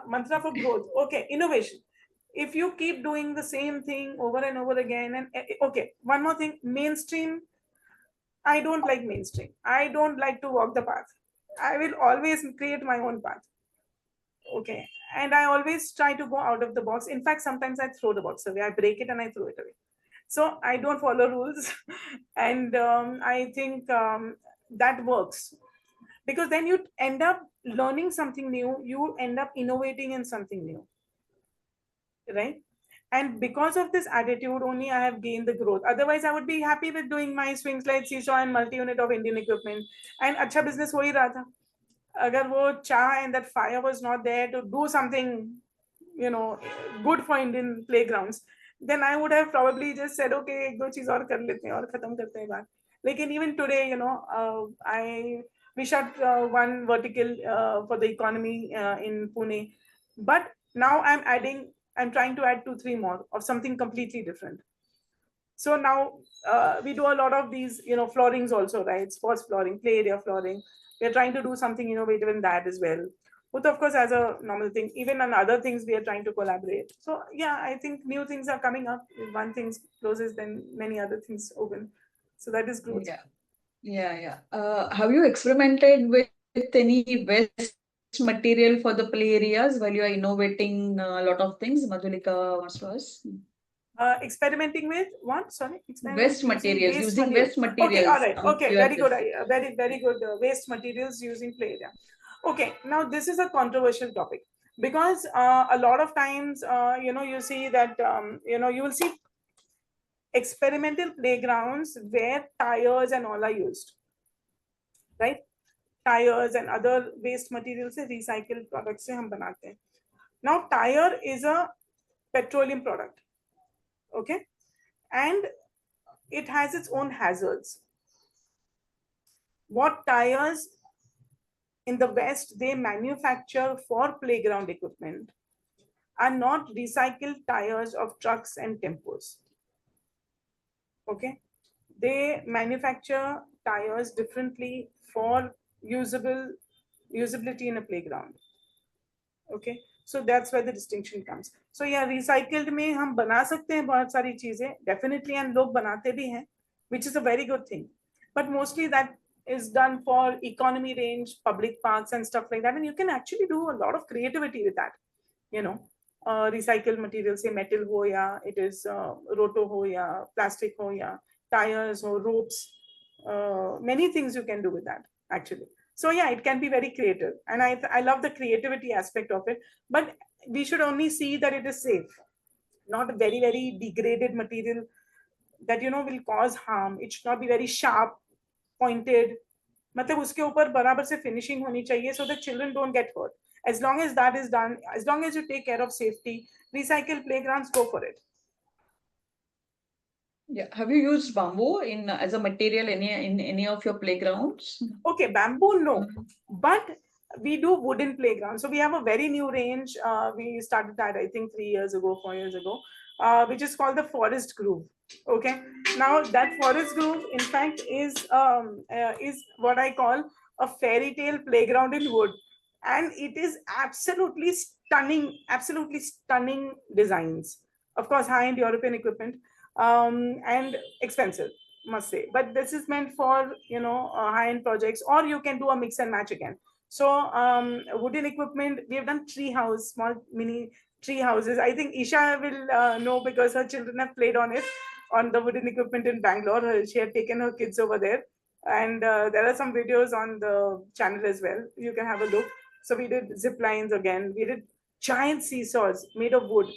mantra for growth. Okay, innovation. If you keep doing the same thing over and over again, and okay, one more thing, mainstream. I don't like mainstream. I don't like to walk the path. I will always create my own path. Okay, and I always try to go out of the box. In fact, sometimes I throw the box away. I break it and I throw it away. So I don't follow rules, and I think that works because then you end up learning something new. You end up innovating in something new, right? And because of this attitude only I have gained the growth. Otherwise I would be happy with doing my swing slide seesaw and multi-unit of Indian equipment and अच्छा business हो ही रहा था. अगर वो चाह and that fire was not there to do something, you know, good for Indian playgrounds, then I would have probably just said okay एक दो चीज और कर लेते हैं और खत्म करते हैं बात. Lekin even today, you know, we shut one vertical for the economy in Pune, but now I'm trying to add 2 3 more of something completely different. So now we do a lot of these, you know, floorings also, right? Sports flooring, play area flooring. We're trying to do something innovative in that as well. But of course, as a normal thing, even on other things, we are trying to collaborate. So yeah, I think new things are coming up. If one thing closes, then many other things open. So that is growth. Yeah, yeah. Have you experimented with any waste material for the play areas while you are innovating a lot of things? Madhulika wants to ask. Experimenting with what? Sorry, Waste using materials, waste using material. waste Okay, all materials right. of Okay, your very good. this. Very very good. Waste materials using play area. Okay, now this is a controversial topic because a lot of times, you know, you see that you know, you will see experimental playgrounds where tires and all are used, right? Tires and other waste materials से recycled products से हम बनाते हैं. Now tire is a petroleum product, okay, and it has its own hazards. What tires in the West they manufacture for playground equipment are not recycled tires of trucks and tempos. Okay, they manufacture tires differently for usability in a playground. Okay, so that's where the distinction comes. So yeah, recycled में हम बना सकते हैं बहुत सारी चीजें definitely, and लोग बनाते भी हैं, which is a very good thing. But mostly that is done for economy range, public parks and stuff like that, and you can actually do a lot of creativity with that. You know, recycled materials से metal हो या it is roto हो या plastic हो या tires or ropes, many things you can do with that actually. So yeah, it can be very creative, and I love the creativity aspect of it, but we should only see that it is safe, not a very very degraded material that, you know, will cause harm. It should not be very sharp, pointed. मतलब उसके ऊपर बराबर से finishing होनी चाहिए so that children don't get hurt. As long as that is done, as long as you take care of safety, recycle playgrounds, go for it. Yeah. Have you used bamboo in as a material in any of your playgrounds? Okay, bamboo, no. But we do wooden playgrounds. So we have a very new range. We started that, I think, 3 years ago, 4 years ago, which is called the Forest Groove. Okay. Now that Forest Groove, in fact, is what I call a fairy tale playground in wood, and it is absolutely stunning designs. Of course, high-end European equipment, and expensive, must say, but this is meant for, you know, high-end projects, or you can do a mix and match again. So wooden equipment, we have done tree house, small mini tree houses. I think Isha will know because her children have played on it, on the wooden equipment in Bangalore. She had taken her kids over there, and there are some videos on the channel as well, you can have a look. So we did zip lines again, we did giant seesaws made of wood,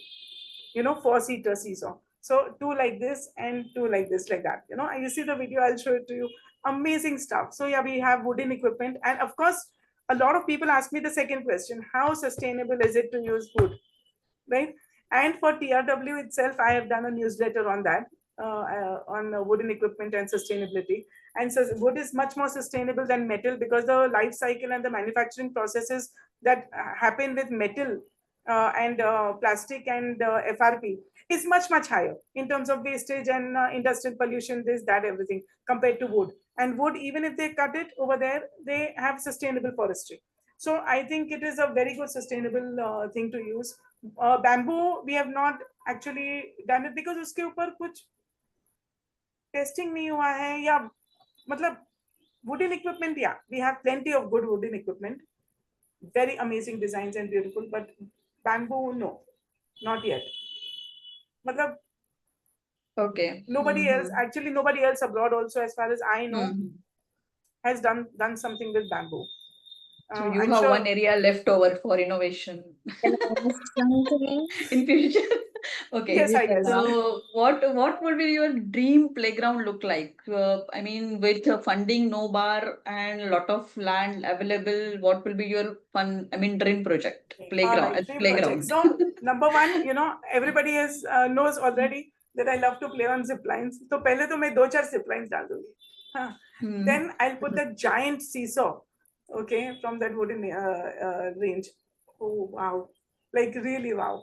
you know, 4-seater seesaw. So two like this and two like this, like that. You know, you see the video, I'll show it to you. Amazing stuff. So yeah, we have wooden equipment. And of course, a lot of people ask me the second question, how sustainable is it to use wood, right? And for TRW itself, I have done a newsletter on that, on wooden equipment and sustainability. And so wood is much more sustainable than metal because the life cycle and the manufacturing processes that happen with metal and plastic and FRP is much higher in terms of wastage and industrial pollution, this, that, everything compared to wood. And wood, even if they cut it over there, they have sustainable forestry. So I think it is a very good sustainable thing to use. Bamboo, we have not actually done it because उसके ऊपर कुछ testing नहीं हुआ है या मतलब wooden equipment, yeah, we have plenty of good wooden equipment, very amazing designs and beautiful, but bamboo, no, not yet. Matlab, Okay. nobody else, actually nobody else abroad also, as far as I know, has done something with bamboo. So you I'm have sure. one area left over for innovation Can I ask something? in future. Okay. Yes, I guess. So what would be your dream playground look like? I mean, with funding, no bar, and a lot of land available, what will be your dream project? All Playground, right, dream project. playground. So number one, everybody knows already that I love to play on zip lines. So पहले तो मैं 2-4 zip lines डाल दूंगी. हाँ. Then I'll put a giant seesaw, okay, from that wooden range. Oh wow, like really wow.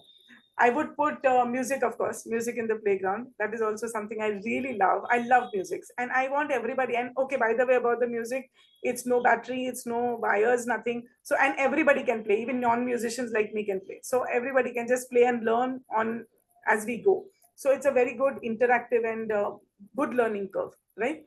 I would put music, of course, music in the playground. That is also something I really love. I love music, and I want everybody. And okay, by the way, about the music, it's no battery, it's no wires, nothing. So, and everybody can play, even non-musicians like me can play. So everybody can just play and learn on as we go. So it's a very good interactive and good learning curve, right?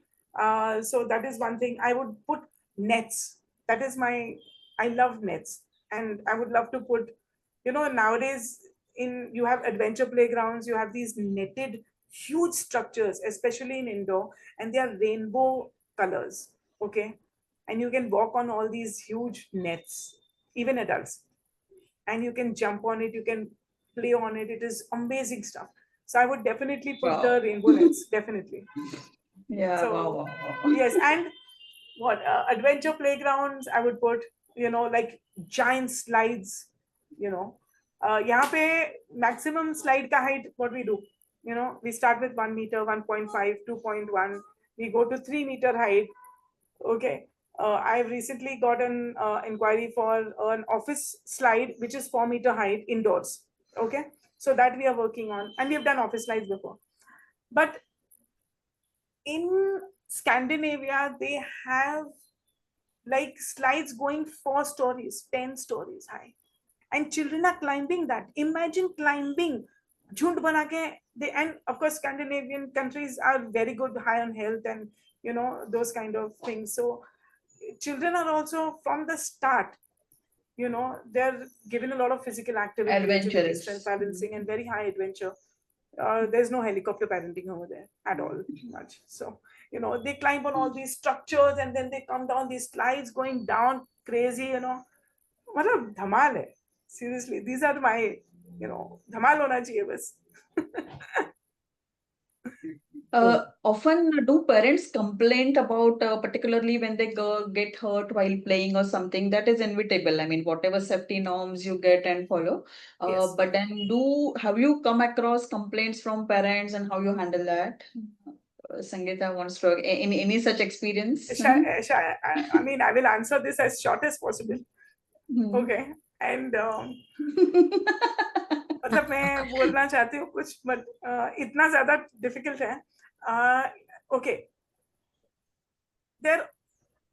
So that is one thing. I would put nets. That is my. I love nets, and I would love to put. Nowadays you have adventure playgrounds, you have these netted huge structures, especially in indoor, and they are rainbow colors, okay, and you can walk on all these huge nets, even adults, and you can jump on it, you can play on it. It is amazing stuff. So I would definitely put the rainbow nets, definitely. Yeah. So Wow. yes, and what adventure playgrounds I would put, like giant slides, यहाँ पे maximum slide का height, what we do, we start with 1 meter, 1.5, 2.1, we go to 3 meter height, okay. I've recently got an inquiry for an office slide which is 4 meter height indoors, okay, so that we are working on, and we have done office slides before. But in Scandinavia, they have like slides going 4 stories, 10 stories high, and children are climbing that. Imagine climbing jhund bana ke. And of course Scandinavian countries are very good, high on health and those kind of things. So children are also from the start, they're given a lot of physical activity, agility, strength, balancing, and very high adventure. There's no helicopter parenting over there at all much. So they climb on all these structures, and then they come down these slides going down crazy, मतलब धमाल है. Seriously, these are my, धमाल होना चाहिए बस. Often do parents complain about particularly when they get hurt while playing or something? That is inevitable. I mean, whatever safety norms you get and follow. Yes. But then have you come across complaints from parents and how you handle that? Sangeeta wants to any such experience? I mean, I will answer this as short as possible. Okay. And मतलब मैं बोलना चाहती हूँ कुछ, but इतना ज़्यादा difficult है. Okay.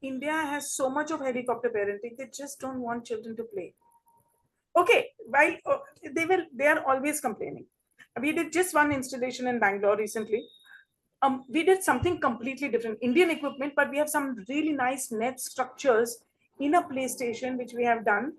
India has so much of helicopter parenting. They just don't want children to play. Okay, while they are always complaining. We did just one installation in Bangalore recently. We did something completely different, Indian equipment, but we have some really nice net structures in a PlayStation which we have done.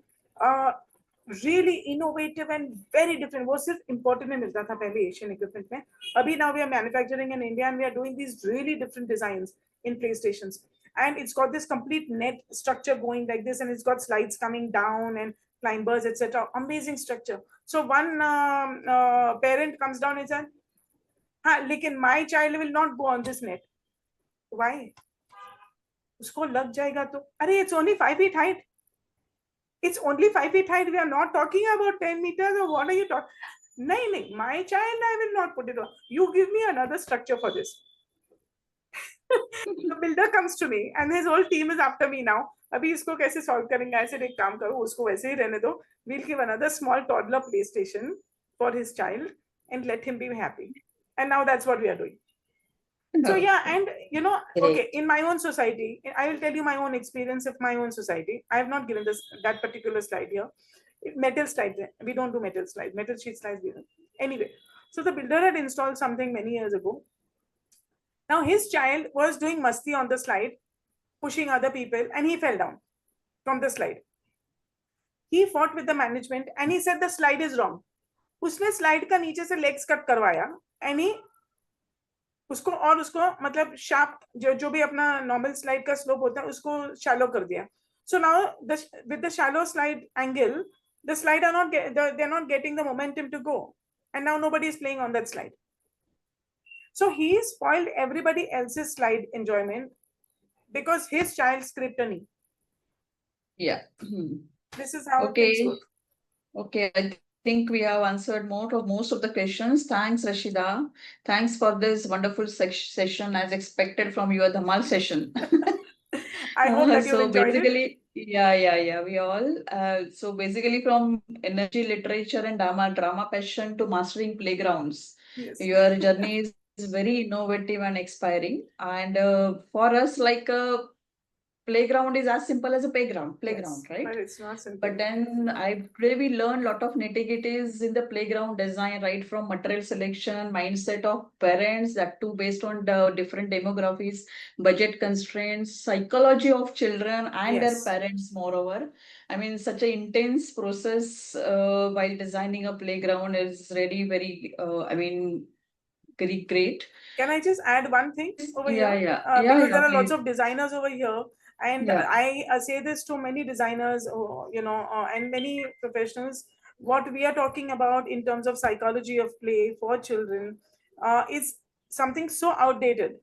Really innovative and very different. वो सिर्फ imported में मिलता था पहले Asian equipment में. अभी now we are manufacturing in India, and we are doing these really different designs in PlayStations. And it's got this complete net structure going like this, and it's got slides coming down and climbers, etc. Amazing structure. So one parent comes down and says, हाँ, लेकिन my child will not go on this net. Why? उसको लग जाएगा तो. अरे, it's only 5 feet height. It's only 5 feet height. We are not talking about 10 meters, or what are you talking? No, my child, I will not put it on. You give me another structure for this. The builder comes to me, and his whole team is after me now. अभी इसको कैसे solve करेंगे? I said एक काम करो, उसको वैसे ही रहने दो, we'll give another small toddler PlayStation for his child and let him be happy. And now that's what we are doing. So yeah, and you know, okay, in my own society, I will tell you my own experience of my own society. I have not given that particular slide here. Metal slide, we don't do metal slide, metal sheet slides we don't. Anyway, so the builder had installed something many years ago. Now his child was doing masti on the slide, pushing other people, and he fell down from the slide. He fought with the management and he said the slide is wrong. उसने slide का नीचे से legs cut करवाया and he उसको मतलब sharp जो भी अपना नॉर्मल स्लाइड का स्लोप होता है उसको शैलो कर दिया. So now with the shallow slide angle, the slide are not they're not getting the momentum to go, and now nobody is playing on that slide. So he spoiled everybody else's slide enjoyment because his child scraped a knee. Yeah. This is how Okay. things work. Okay, I think we have answered most of the questions. Thanks, Rashida. Thanks for this wonderful session as expected from your Dhamal session. I hope that you So enjoyed it. basically, yeah, we all. So basically, from energy literature and drama passion to mastering playgrounds, Yes. your journey is very innovative and inspiring. And for us, like playground is as simple as a playground, Yes, right? but it's not simple. But then I really learned a lot of nitty-gritties in the playground design, right from material selection, mindset of parents, that too based on the different demographies, budget constraints, psychology of children and their Yes. parents, moreover. I mean, such an intense process while designing a playground is really very, very great. Can I just add one thing over Yeah, here? yeah, Because there are please. lots of designers over here, and Yeah. I say this to many designers, and many professionals. What we are talking about in terms of psychology of play for children is something so outdated.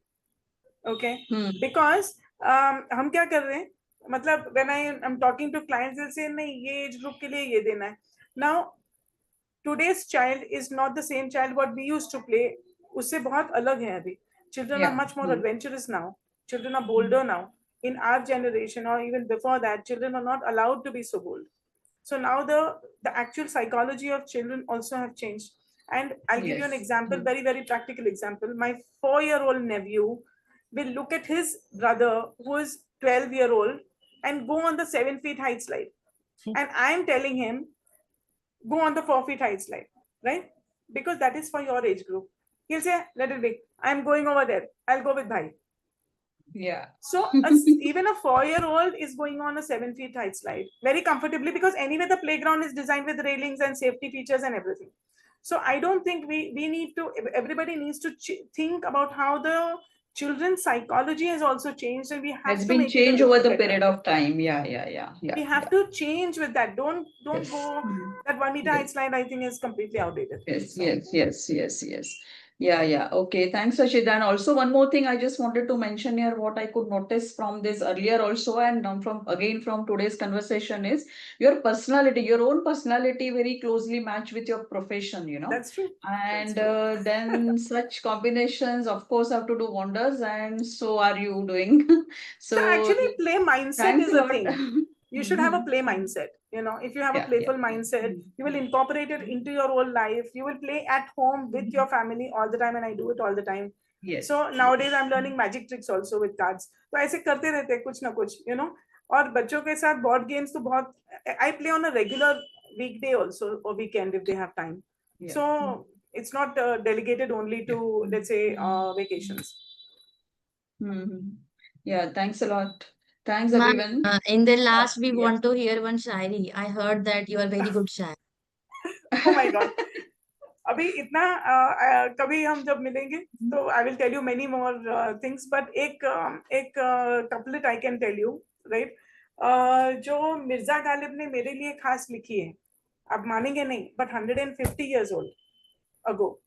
Okay, because हम क्या कर रहे हैं? मतलब when I am talking to clients, they'll say नहीं ये age group के लिए ये देना है. Now today's child is not the same child what we used to play. उससे बहुत अलग है अभी. Children are much more adventurous now. Children are bolder now. In our generation or even before that, children are not allowed to be so bold. So now the actual psychology of children also have changed. And I'll give you an example, very, very practical example. My 4-year-old nephew will look at his brother who is 12-year-old and go on the 7 feet height slide. And I'm telling him, go on the 4 feet height slide, right? Because that is for your age group. He'll say, let it be. I'm going over there. I'll go with Bhai. Yeah. So even a 4-year-old is going on a 7 feet height slide very comfortably because anyway the playground is designed with railings and safety features and everything. So I don't think we need to, everybody needs to think about how the children's psychology has also changed, and we have Has to been make it a changed little over the better. period of time. Yeah. We have to change with that. Don't Yes. go that 1 meter height slide. I think is completely outdated. Yes. Yeah. Okay. Thanks, Rashida. And also one more thing I just wanted to mention here, what I could notice from this earlier also, and from today's conversation is your personality, your own personality very closely match with your profession, That's true. And then such combinations, of course, have to do wonders, and so are you doing. So actually, play mindset thanks is a a lot. thing. You should have a play mindset. If you have a playful mindset, you will incorporate it into your whole life. You will play at home with your family all the time, and I do it all the time. Yes. So nowadays I'm learning magic tricks also with cards. तो ऐसे करते रहते हैं कुछ ना कुछ, और बच्चों के साथ board games तो बहुत. I play on a regular weekday also or weekend if they have time. So it's not delegated only to, let's say, vacations. Yeah, thanks a lot. Thanks, Ma'am, everyone. in the last, we want to hear one shairi. I heard that you are very good shair. Oh my God. अभी इतना कभी हम जब मिलेंगे तो I will tell you many more things, but एक couplet I can tell you, right? जो मिर्जा गालिब ने मेरे लिए खास लिखी है, आप मानेंगे नहीं, but 150 years old ago,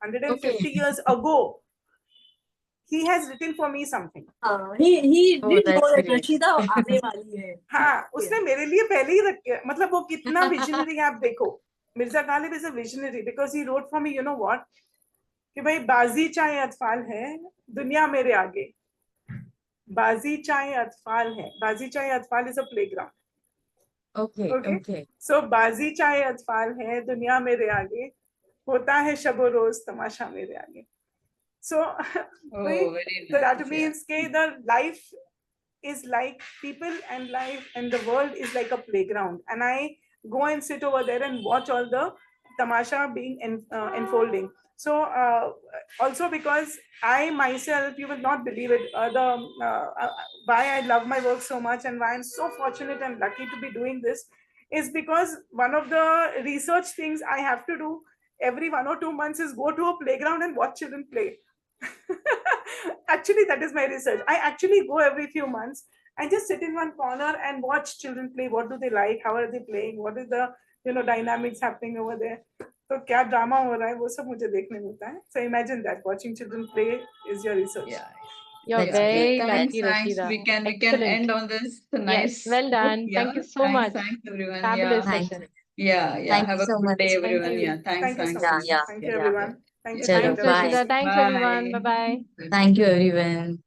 150 years ago, he has written for me something. He did know that Rashida आने वाली है. हाँ, उसने मेरे लिए पहले ही रख, मतलब वो कितना विजनरी है आप देखो. Mirza Ghalib is a visionary because he wrote for me, you know what? कि भाई बाजी चाहे अतफाल है, दुनिया मेरे आगे. बाजीचाए अतफाल है. बाजीचाए अतफाल is a playground. Okay, Okay. okay. So बाजीचाए अतफाल है, दुनिया मेरे आगे, होता है शबो रोज तमाशा मेरे आगे. So Oh, very so that nice. Yeah. means that the life is like people, and life and the world is like a playground, and I go and sit over there and watch all the tamasha being unfolding. So also because I myself, you will not believe it, why I love my work so much and why I'm so fortunate and lucky to be doing this is because one of the research things I have to do every 1 or 2 months is go to a playground and watch children play. Actually, that is my research. I actually go every few months and just sit in one corner and watch children play. What do they like? How are they playing? What is the dynamics happening over there? तो क्या drama हो रहा है वो सब मुझे देखने मिलता है. So imagine that watching children play is your research. Yeah. You're That's Yeah, great. very yeah. lucky, Thanks. Rashida. We can end Excellent. on this Yes, nice well note. done. Yeah. Thank you so much. Thanks everyone. Yeah. Fabulous Thank session. you. Yeah. Yeah. Thank you Have a so good day, much. Thank everyone. you. Yeah. Thanks. Thank you so Thanks. much. Yeah, Thank you yeah. everyone. Thank you. Yeah. Thank you. Thanks, Chalo, Thank you. bye. Rashida. Thanks, everyone. Bye. Bye bye. Thank you, everyone.